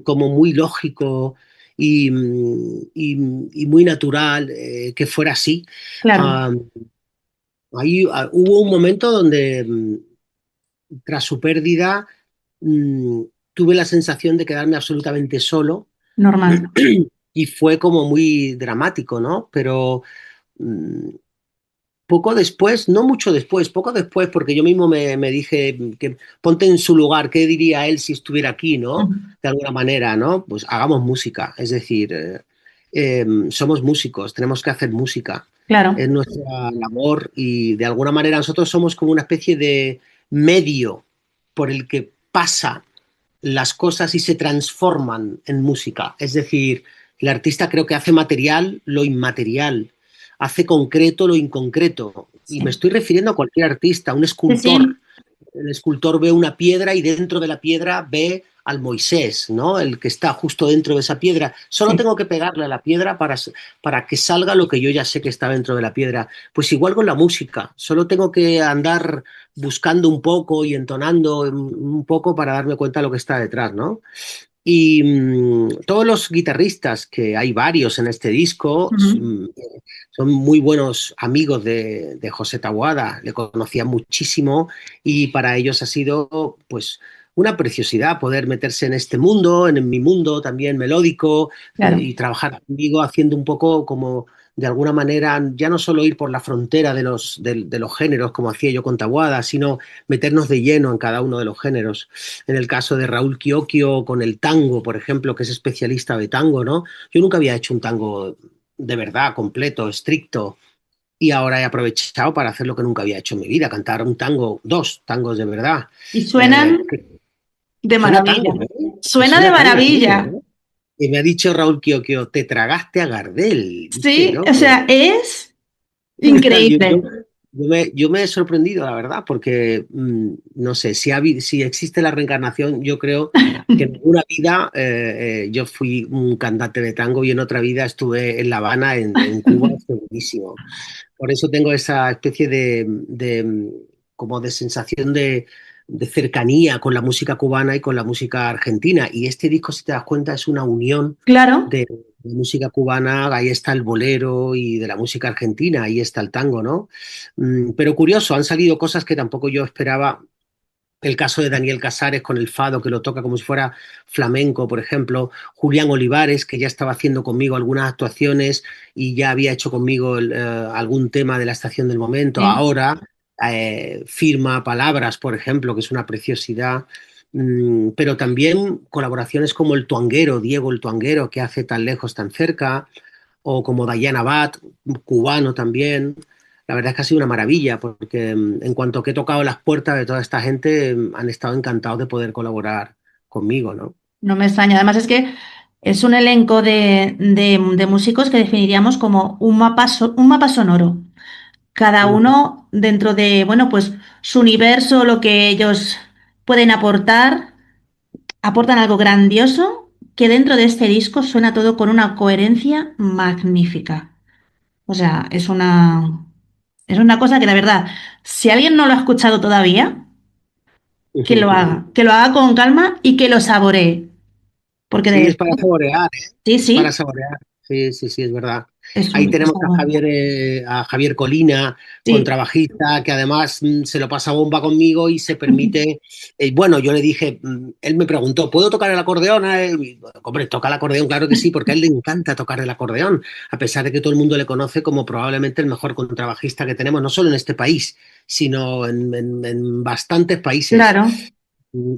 S1: como muy lógico y muy natural que fuera así.
S3: claro,
S1: Ah, hubo un momento donde tras su pérdida, mm, tuve la sensación de quedarme absolutamente solo
S3: Normal.
S1: y fue como muy dramático, ¿no? Pero mm, poco después, no mucho después, poco después, porque yo mismo me dije que ponte en su lugar, ¿qué diría él si estuviera aquí, ¿no?
S3: Ujú.
S1: De alguna manera, ¿no? Pues hagamos música, es decir, somos músicos, tenemos que hacer música,
S3: Claro.
S1: es nuestra labor y de alguna manera nosotros somos como una especie de medio por el que pasa las cosas y se transforman en música. Es decir, el artista creo que hace material lo inmaterial, hace concreto lo inconcreto. Y me
S3: Sí.
S1: estoy refiriendo a cualquier artista, un
S3: Sí,
S1: escultor.
S3: sí.
S1: El escultor ve una piedra y dentro de la piedra ve al Moisés, ¿no? El que está justo dentro de esa piedra. Solo
S3: Sí.
S1: tengo que pegarle a la piedra para que salga lo que yo ya sé que está dentro de la piedra. Pues igual con la música, solo tengo que andar buscando un poco y entonando un poco para darme cuenta de lo que está detrás, ¿no? Y todos los guitarristas, que hay varios en este disco,
S3: Ujú.
S1: son muy buenos amigos de José Taboada, le conocían muchísimo y para ellos ha sido pues una preciosidad poder meterse en este mundo, en mi mundo también melódico
S3: Claro.
S1: y trabajar conmigo haciendo un poco como de alguna manera ya no solo ir por la frontera de los géneros como hacía yo con Taboada, sino meternos de lleno en cada uno de los géneros. En el caso de Raúl Chiocchio con el tango, por ejemplo, que es especialista de tango, ¿no? Yo nunca había hecho un tango de verdad, completo, estricto, y ahora he aprovechado para hacer lo que nunca había hecho en mi vida, cantar un tango, dos tangos de verdad.
S3: Y suenan
S1: Que
S3: de
S1: suena
S3: maravilla.
S1: tango, ¿eh? Que
S3: Suena de
S1: suena tango puro,
S3: maravilla.
S1: ¿eh? Y me ha dicho Raúl Chiocchio, te tragaste a Gardel, ¿viste?
S3: Sí,
S1: ¿No?
S3: o sea, es
S1: Yo,
S3: increíble.
S1: yo me he sorprendido, la verdad, porque no sé, si existe la reencarnación, yo creo que en una vida yo fui un cantante de tango y en otra vida estuve en La Habana, en Cuba, segurísimo. Por eso tengo esa especie como de sensación de cercanía con la música cubana y con la música argentina. Y este disco, si te das cuenta, es una unión
S3: Claro.
S1: de música cubana, ahí está el bolero, y de la música argentina, ahí está el tango, ¿no? Pero curioso, han salido cosas que tampoco yo esperaba. El caso de Daniel Casares con el fado, que lo toca como si fuera flamenco, por ejemplo. Julián Olivares, que ya estaba haciendo conmigo algunas actuaciones y ya había hecho conmigo algún tema de la estación del momento.
S3: Sí.
S1: Ahora firma Palabras, por ejemplo, que es una preciosidad. Pero también colaboraciones como el Tuanguero, Diego el Tuanguero, que hace Tan lejos, tan cerca, o como Dayan Abad, cubano también. La verdad es que ha sido una maravilla, porque en cuanto que he tocado las puertas de toda esta gente, han estado encantados de poder colaborar conmigo, ¿no?
S3: No me extraña. Además es que es un elenco de músicos que definiríamos como un mapa sonoro. Cada uno dentro de, bueno, pues su universo, lo que ellos pueden aportar, aportan algo grandioso que dentro de este disco suena todo con una coherencia magnífica. O sea, es una cosa que de verdad, si alguien no lo ha escuchado todavía, que lo haga con calma y que lo saboree. Porque
S1: Sí, es
S3: de
S1: para saborear, ¿eh?
S3: sí,
S1: Es para
S3: sí,
S1: saborear. Sí, sí, sí, es verdad.
S3: es
S1: Ahí tenemos
S3: está bueno.
S1: A Javier Colina,
S3: Sí.
S1: contrabajista, que además se lo pasa bomba conmigo y se permite. Bueno, yo le dije, él me preguntó, ¿puedo tocar el acordeón? Y, hombre, toca el acordeón, claro que sí, porque a él le encanta tocar el acordeón, a pesar de que todo el mundo le conoce como probablemente el mejor contrabajista que tenemos, no solo en este país, sino en bastantes países.
S3: Claro,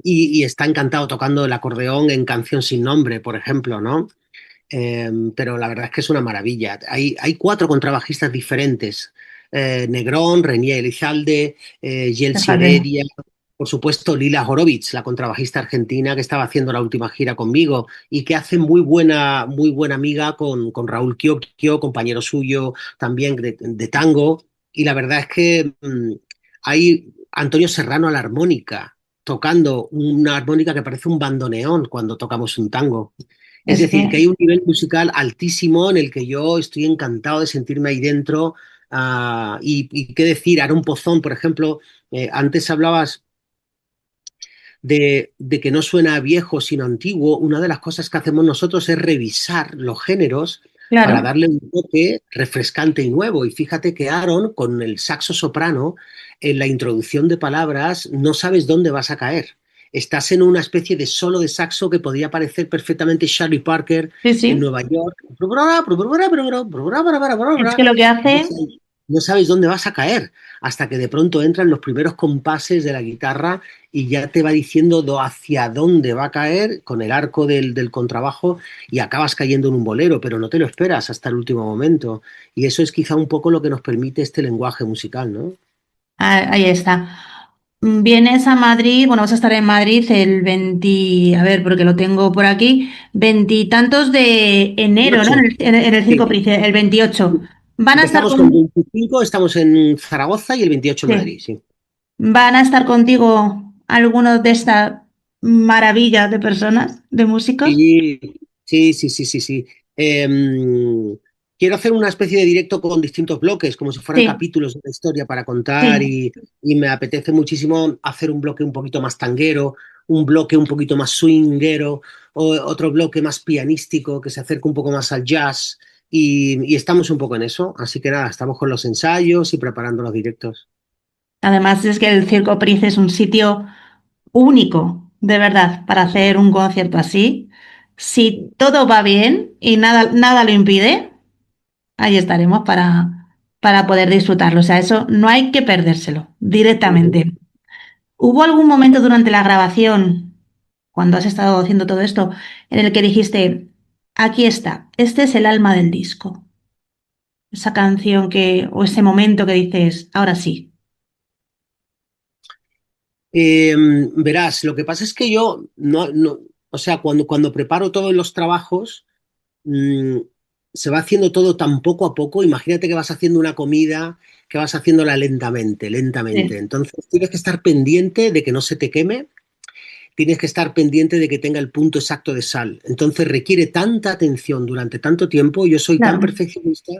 S1: Y está encantado tocando el acordeón en Canción sin nombre, por ejemplo, ¿no? Pero la verdad es que es una maravilla. Hay cuatro contrabajistas diferentes. Negrón, Renier Elizalde, Yeltsi
S3: fíjate.
S1: Heredia, por supuesto Lila Horowitz, la contrabajista argentina que estaba haciendo la última gira conmigo y que hace muy buena amiga con Raúl Chiocchio, compañero suyo también de tango. Y la verdad es que hay Antonio Serrano a la armónica, tocando una armónica que parece un bandoneón cuando tocamos un tango. Es
S3: Es
S1: decir, que
S3: que
S1: hay un nivel musical altísimo en el que yo estoy encantado de sentirme ahí dentro. Y qué decir, Aarón Pozón, por ejemplo, antes hablabas de que no suena viejo sino antiguo. Una de las cosas que hacemos nosotros es revisar los géneros para
S3: claro,
S1: darle un toque refrescante y nuevo. Y fíjate que Aaron, con el saxo soprano, en la introducción de palabras no sabes dónde vas a caer. Estás en una especie de solo de saxo que podría parecer perfectamente Charlie Parker
S3: Sí,
S1: en
S3: sí.
S1: Nueva York.
S3: Es que lo que hace,
S1: No sabes dónde vas a caer hasta que de pronto entran los primeros compases de la guitarra y ya te va diciendo hacia dónde va a caer con el arco del contrabajo y acabas cayendo en un bolero, pero no te lo esperas hasta el último momento. Y eso es quizá un poco lo que nos permite este lenguaje musical, ¿no?
S3: ahí está. Vienes a Madrid, bueno, vas a estar en Madrid el 20, a ver, porque lo tengo por aquí, veintitantos de enero, ¿no?
S1: 8.
S3: En el Circo
S1: Sí.
S3: Price, el 28. Van a estar
S1: Empezamos con 25, estamos en Zaragoza y el 28 en
S3: sí,
S1: Madrid, sí.
S3: van a estar contigo algunos de esta maravilla de personas, de músicos.
S1: Sí, sí, sí, sí, sí, sí. Quiero hacer una especie de directo con distintos bloques, como si fueran
S3: Sí,
S1: capítulos de la historia para contar
S3: sí.
S1: y me apetece muchísimo hacer un bloque un poquito más tanguero, un bloque un poquito más swinguero, o otro bloque más pianístico que se acerca un poco más al jazz y estamos un poco en eso. Así que nada, estamos con los ensayos y preparando los directos.
S3: Además es que el Circo Price es un sitio único, de verdad, para hacer un concierto así. Si todo va bien y nada lo impide, ahí estaremos para poder disfrutarlo. O sea, eso no hay que perdérselo directamente. ¿Hubo algún momento durante la grabación, cuando has estado haciendo todo esto, en el que dijiste, aquí está, este es el alma del disco? Esa canción o ese momento que dices, ahora sí.
S1: Verás, lo que pasa es que yo o sea, cuando preparo todos los trabajos, mm, se va haciendo todo tan poco a poco. Imagínate que vas haciendo una comida, que vas haciéndola lentamente, lentamente.
S3: Sí,
S1: Entonces tienes que estar pendiente de que no se te queme, tienes que estar pendiente de que tenga el punto exacto de sal. Entonces requiere tanta atención durante tanto tiempo. Yo soy tan
S3: claro,
S1: perfeccionista.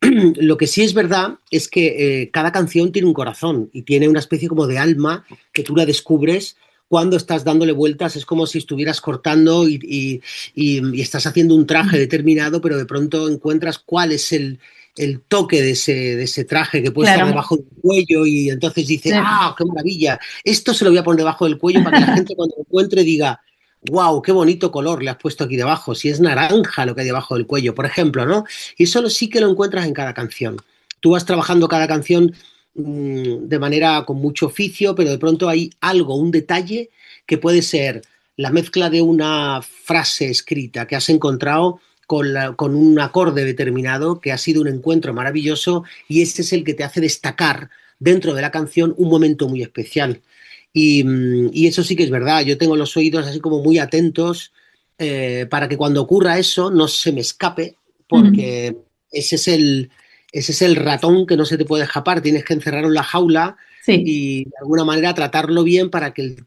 S1: Lo que sí es verdad es que cada canción tiene un corazón y tiene una especie como de alma que tú la descubres cuando estás dándole vueltas. Es como si estuvieras cortando y estás haciendo un traje determinado, pero de pronto encuentras cuál es el toque de ese traje que puede estar
S3: claro.
S1: debajo del cuello y entonces dice,
S3: Sí.
S1: ¡ah, qué maravilla! Esto se lo voy a poner debajo del cuello para que la gente cuando lo encuentre diga, ¡wow, qué bonito color le has puesto aquí debajo! Si es naranja lo que hay debajo del cuello, por ejemplo, ¿no? Y eso sí que lo encuentras en cada canción. Tú vas trabajando cada canción de manera con mucho oficio, pero de pronto hay algo, un detalle que puede ser la mezcla de una frase escrita que has encontrado con un acorde determinado que ha sido un encuentro maravilloso y ese es el que te hace destacar dentro de la canción un momento muy especial. Y eso sí que es verdad, yo tengo los oídos así como muy atentos para que cuando ocurra eso no se me escape,
S3: Ujú.
S1: porque ese es el ratón que no se te puede escapar, tienes que encerrarlo en la jaula
S3: Sí.
S1: y de alguna manera tratarlo bien para que el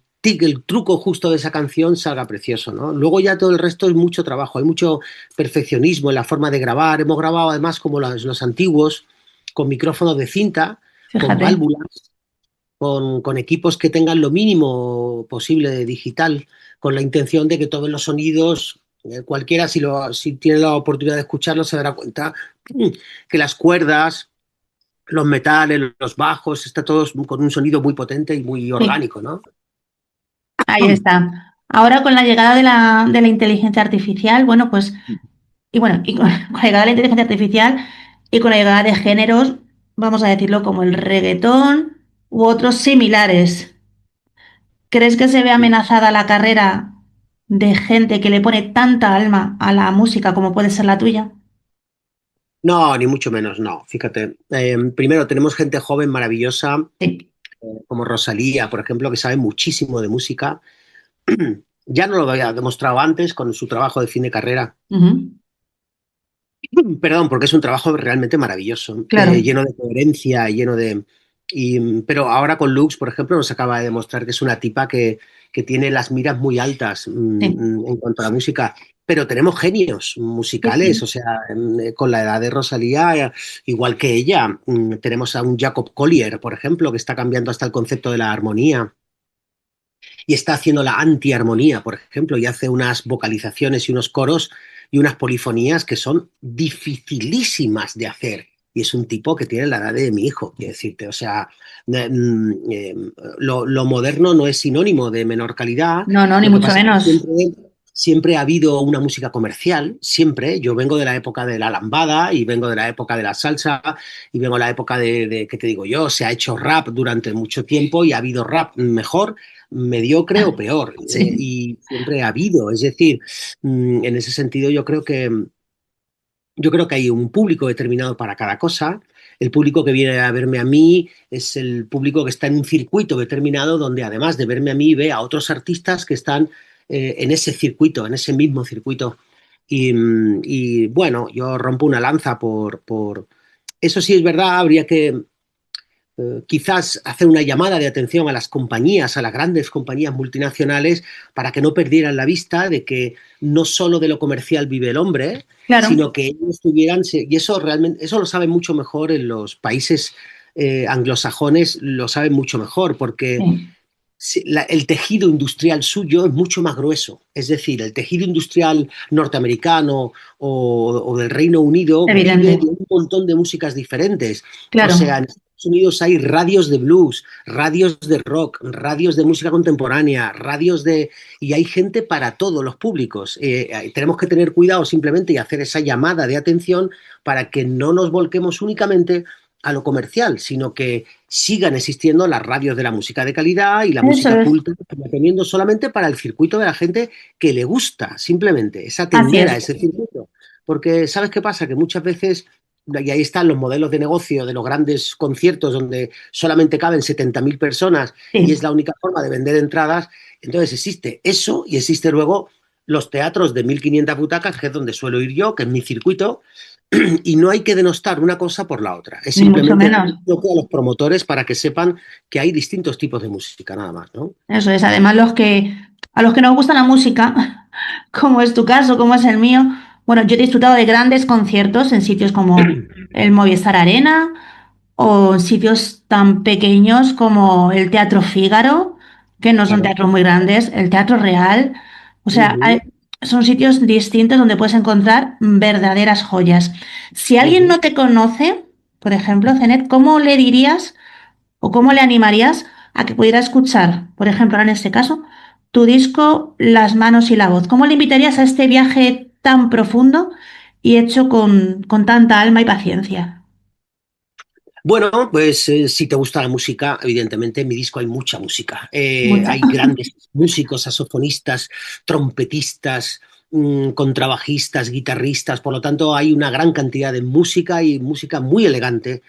S1: truco justo de esa canción salga precioso, ¿no? Luego ya todo el resto es mucho trabajo, hay mucho perfeccionismo en la forma de grabar. Hemos grabado además como los antiguos, con micrófonos de cinta, con
S3: Fíjate.
S1: válvulas, con equipos que tengan lo mínimo posible de digital, con la intención de que todos los sonidos, cualquiera si tiene la oportunidad de escucharlo se dará cuenta que las cuerdas, los metales, los bajos, está todo con un sonido muy potente y muy
S3: Sí.
S1: orgánico, ¿no?
S3: Ahí está. Ahora con la llegada de la inteligencia artificial, bueno, pues, y bueno, y con la llegada de la inteligencia artificial y con la llegada de géneros, vamos a decirlo, como el reggaetón u otros similares, ¿crees que se ve amenazada la carrera de gente que le pone tanta alma a la música como puede ser la tuya?
S1: No, ni mucho menos, no. Fíjate, primero tenemos gente joven maravillosa,
S3: Sí.
S1: como Rosalía, por ejemplo, que sabe muchísimo de música. Ya no lo había demostrado antes con su trabajo de fin de carrera.
S3: Ujú.
S1: Perdón, porque es un trabajo realmente maravilloso,
S3: Claro.
S1: lleno de coherencia, pero ahora con Lux, por ejemplo, nos acaba de demostrar que es una tipa que tiene las miras muy altas
S3: Sí.
S1: en cuanto a la música. Pero tenemos genios
S3: Sí,
S1: musicales,
S3: sí.
S1: o sea, con la edad de Rosalía, igual que ella, tenemos a un Jacob Collier, por ejemplo, que está cambiando hasta el concepto de la armonía y está haciendo la antiarmonía, por ejemplo, y hace unas vocalizaciones y unos coros y unas polifonías que son dificilísimas de hacer y es un tipo que tiene la edad de mi hijo, quiero decirte. O sea, lo moderno no es sinónimo de menor calidad.
S3: No, no, ni
S1: Lo que
S3: mucho
S1: pasa es que
S3: menos.
S1: siempre ha habido una música comercial, siempre. Yo vengo de la época de la lambada y vengo de la época de la salsa y vengo de la época ¿qué te digo yo? Se ha hecho rap durante mucho tiempo y ha habido rap mejor, mediocre o peor.
S3: Sí.
S1: Y siempre ha habido. Es decir, en ese sentido yo creo que hay un público determinado para cada cosa. El público que viene a verme a mí es el público que está en un circuito determinado donde además de verme a mí ve a otros artistas que están en ese circuito, en ese mismo circuito. Y bueno, yo rompo una lanza por... Eso sí es verdad, habría que quizás hacer una llamada de atención a las compañías, a las grandes compañías multinacionales, para que no perdieran la vista de que no solo de lo comercial vive el hombre,
S3: Claro,
S1: sino que ellos tuvieran, y eso realmente, eso lo saben mucho mejor en los países anglosajones, lo saben mucho mejor, porque
S3: sí,
S1: el tejido industrial suyo es mucho más grueso. Es decir, el tejido industrial norteamericano o del Reino Unido vive
S3: evidente.
S1: de un montón de músicas diferentes. O
S3: Claro,
S1: sea, en Estados Unidos hay radios de blues, radios de rock, radios de música contemporánea, radios de... Y hay gente para todos los públicos. Tenemos que tener cuidado simplemente y hacer esa llamada de atención para que no nos volquemos únicamente a lo comercial, sino que sigan existiendo las radios de la música de calidad y la
S3: eso
S1: música
S3: es.
S1: culta, teniendo solamente para el circuito de la gente que le gusta, simplemente, es
S3: Así
S1: atender a
S3: es.
S1: ese circuito. Porque, ¿sabes qué pasa? Que muchas veces, y ahí están los modelos de negocio de los grandes conciertos donde solamente caben 70.000 personas y
S3: Sí.
S1: es la única forma de vender entradas, entonces existe eso y existe luego los teatros de 1.500 butacas, que es donde suelo ir yo, que es mi circuito, y no hay que denostar una cosa por la otra. Es
S3: Ni mucho
S1: simplemente dar
S3: menos.
S1: un toque a los promotores para que sepan que hay distintos tipos de música, nada más, ¿no?
S3: Eso es. Además, a los que nos gusta la música, como es tu caso, como es el mío, bueno, yo he disfrutado de grandes conciertos en sitios como el Movistar Arena o en sitios tan pequeños como el Teatro Fígaro, que no son
S1: Claro.
S3: teatros muy grandes, el Teatro Real. O sea,
S1: Ujú,
S3: son sitios distintos donde puedes encontrar verdaderas joyas. Si alguien
S1: ujú.
S3: no te conoce, por ejemplo, Zenet, ¿cómo le dirías o cómo le animarías a que pudiera escuchar, por ejemplo, ahora en este caso, tu disco Las manos y la voz? ¿Cómo le invitarías a este viaje tan profundo y hecho con tanta alma y paciencia?
S1: Bueno, pues si te gusta la música, evidentemente en mi disco hay mucha música.
S3: Mucha.
S1: Hay grandes músicos, saxofonistas, trompetistas, contrabajistas, guitarristas, por lo tanto hay una gran cantidad de música y música muy elegante.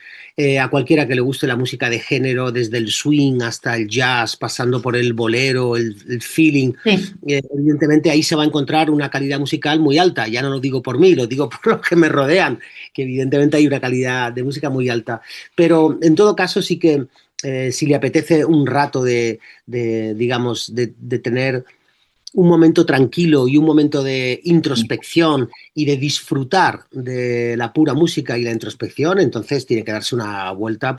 S1: A cualquiera que le guste la música de género, desde el swing hasta el jazz, pasando por el bolero, el feeling,
S3: Sí,
S1: evidentemente ahí se va a encontrar una calidad musical muy alta. Ya no lo digo por mí, lo digo por los que me rodean, que evidentemente hay una calidad de música muy alta. Pero en todo caso sí que si le apetece un rato digamos, de tener un momento tranquilo y un momento de introspección y de disfrutar de la pura música y la introspección, entonces tiene que darse una vuelta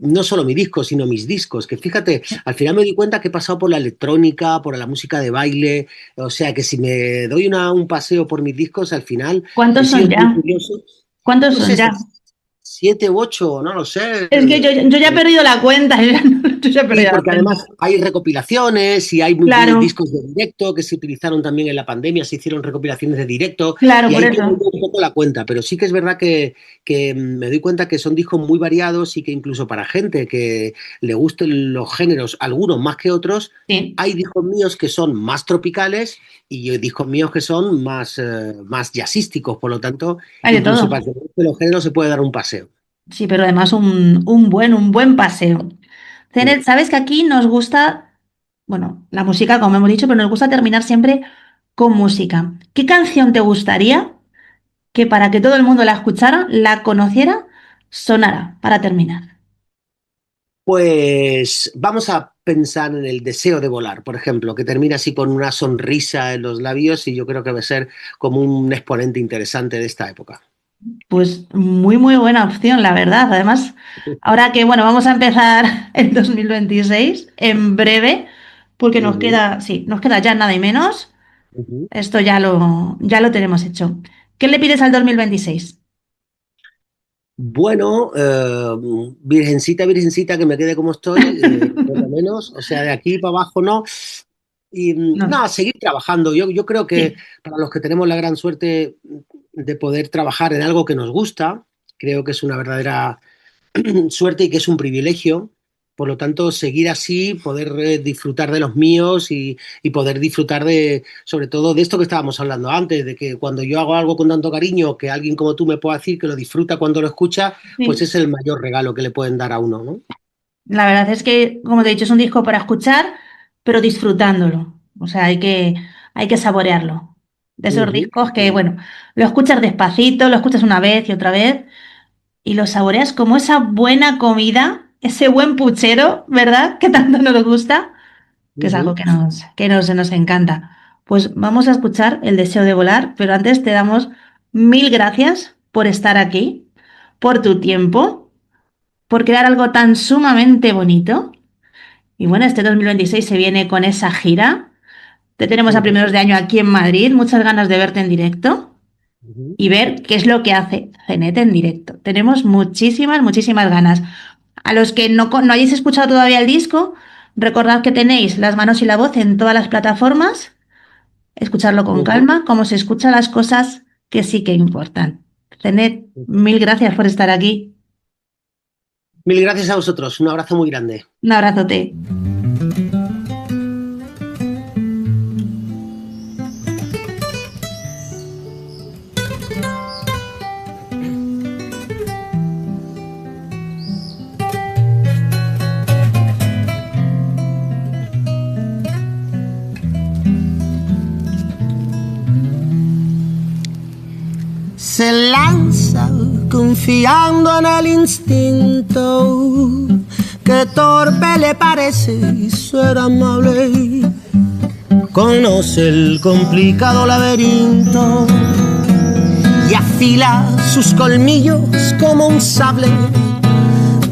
S1: no solo mi disco, sino mis discos, que fíjate, al final me di cuenta que he pasado por la electrónica, por la música de baile, o sea que si me doy un paseo por mis discos, al final he
S3: ¿cuántos
S1: sido
S3: son
S1: muy
S3: ya?
S1: curioso,
S3: ¿Cuántos
S1: no
S3: son
S1: sé,
S3: ya?
S1: 7 u 8, no lo sé.
S3: Es que yo ya he perdido la cuenta, yo ya he
S1: Sí,
S3: perdido la
S1: porque
S3: cuenta.
S1: además hay recopilaciones y hay
S3: Claro,
S1: discos de directo que se utilizaron también en la pandemia, se hicieron recopilaciones de directo
S3: claro,
S1: y
S3: por
S1: ahí pierdo
S3: eso.
S1: un poco la cuenta, pero sí que es verdad que me doy cuenta que son discos muy variados y que incluso para gente que le gusten los géneros, algunos más que otros,
S3: Sí,
S1: hay discos míos que son más tropicales y discos míos que son más jazzísticos, por lo tanto,
S3: hay de
S1: incluso
S3: todo.
S1: para que le gusten los géneros se puede dar un paseo.
S3: Sí, pero además un buen paseo.
S1: Mm.
S3: Zenet, sabes que aquí nos gusta, bueno, la música, como hemos dicho, pero nos gusta terminar siempre con música. ¿Qué canción te gustaría que para que todo el mundo la escuchara, la conociera, sonara para terminar?
S1: Pues vamos a pensar en el deseo de volar, por ejemplo, que termina así con una sonrisa en los labios y yo creo que va a ser como un exponente interesante de esta época.
S3: Pues muy, muy buena opción, la verdad. Además, ahora que, bueno, vamos a empezar el 2026 en breve, porque nos
S1: Ujú,
S3: queda, sí, nos queda ya nada y menos.
S1: ujú.
S3: Esto ya lo tenemos hecho. ¿Qué le pides al 2026?
S1: Bueno, virgencita, virgencita, que me quede como estoy, por lo menos, o sea, de aquí para abajo no. Y
S3: No,
S1: nada, seguir trabajando. Yo creo que
S3: sí,
S1: para los que tenemos la gran suerte de poder trabajar en algo que nos gusta, creo que es una verdadera suerte y que es un privilegio. Por lo tanto, seguir así, poder disfrutar de los míos y poder disfrutar de, sobre todo, de esto que estábamos hablando antes, de que cuando yo hago algo con tanto cariño, que alguien como tú me pueda decir que lo disfruta cuando lo escucha, pues
S3: sí.
S1: es el mayor regalo que le pueden dar a uno, ¿no?
S3: La verdad es que, como te he dicho, es un disco para escuchar, pero disfrutándolo. O sea, hay que saborearlo. De esos
S1: Ujú.
S3: discos que, bueno, lo escuchas despacito, lo escuchas una vez y otra vez, y lo saboreas como esa buena comida, ese buen puchero, ¿verdad? Que tanto nos gusta, que es algo
S1: Ujú.
S3: que nos encanta. Pues vamos a escuchar El deseo de volar, pero antes te damos mil gracias por estar aquí, por tu tiempo, por crear algo tan sumamente bonito. Y bueno, este 2026 se viene con esa gira. Te tenemos a
S1: Ujú.
S3: primeros de año aquí en Madrid, muchas ganas de verte en directo
S1: Ujú.
S3: y ver qué es lo que hace Cenete en directo. Tenemos muchísimas, muchísimas ganas. A los que no hayáis escuchado todavía el disco, recordad que tenéis Las manos y la voz en todas las plataformas. Escucharlo con
S1: Ujú.
S3: calma, como se escuchan las cosas que sí que importan. Cenet, mil gracias por estar aquí.
S1: Mil gracias a vosotros. Un abrazo muy grande.
S3: Un abrazote.
S2: Se lanza confiando en el instinto, que torpe le parece ser amable. Conoce el complicado laberinto y afila sus colmillos como un sable.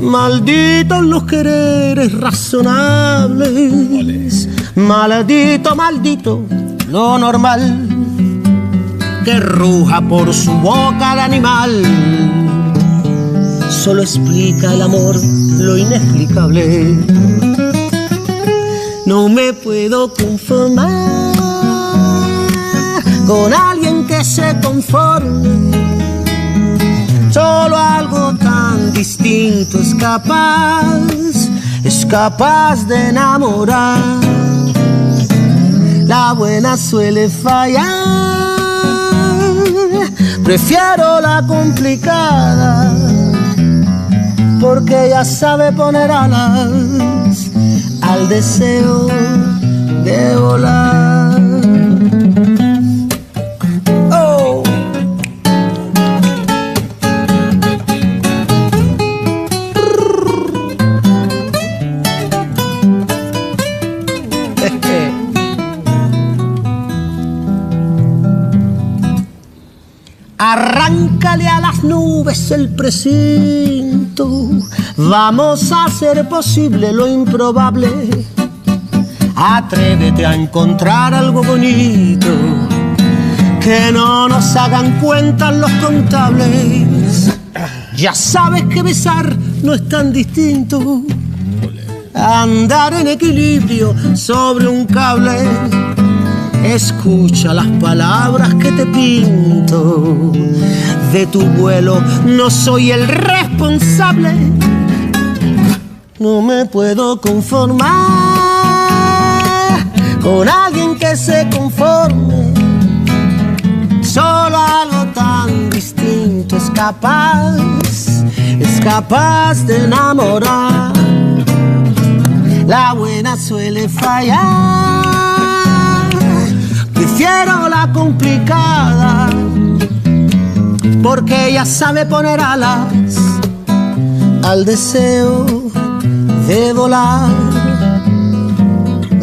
S2: Malditos los quereres razonables, maldito, maldito lo normal, que ruja por su boca el animal. Solo explica el amor lo inexplicable. No me puedo conformar con alguien que se conforme. Solo algo tan distinto es capaz de enamorar. La buena suele fallar, prefiero la complicada, porque ella sabe poner alas al deseo de volar. Oh. Arráncale a las nubes el precinto, vamos a hacer posible lo improbable. Atrévete a encontrar algo bonito, que no nos hagan cuenta los contables. Ya sabes que besar no es tan distinto a andar en equilibrio sobre un cable. Escucha las palabras que te pinto, de tu vuelo no soy el responsable. No me puedo conformar con alguien que se conforme. Solo algo tan distinto es capaz de enamorar. La buena suele fallar, prefiero la complicada, porque ella sabe poner alas al deseo de volar.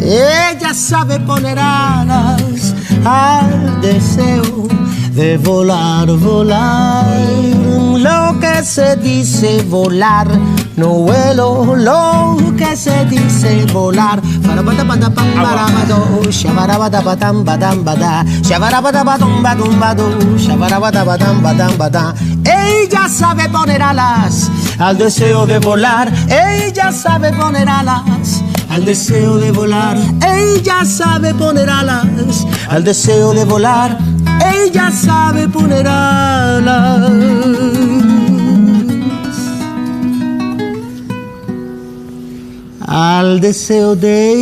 S2: Ella sabe poner alas al deseo de volar, volar. Lo que se dice volar, no vuelo. Lo que se dice volar. ella sabe poner alas al deseo de volar, ella sabe poner alas al deseo de volar, ella sabe poner alas al deseo de volar, ella sabe poner alas al deseo de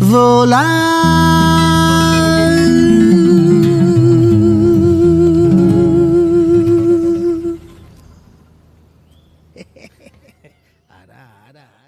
S2: volar. Ara, ara.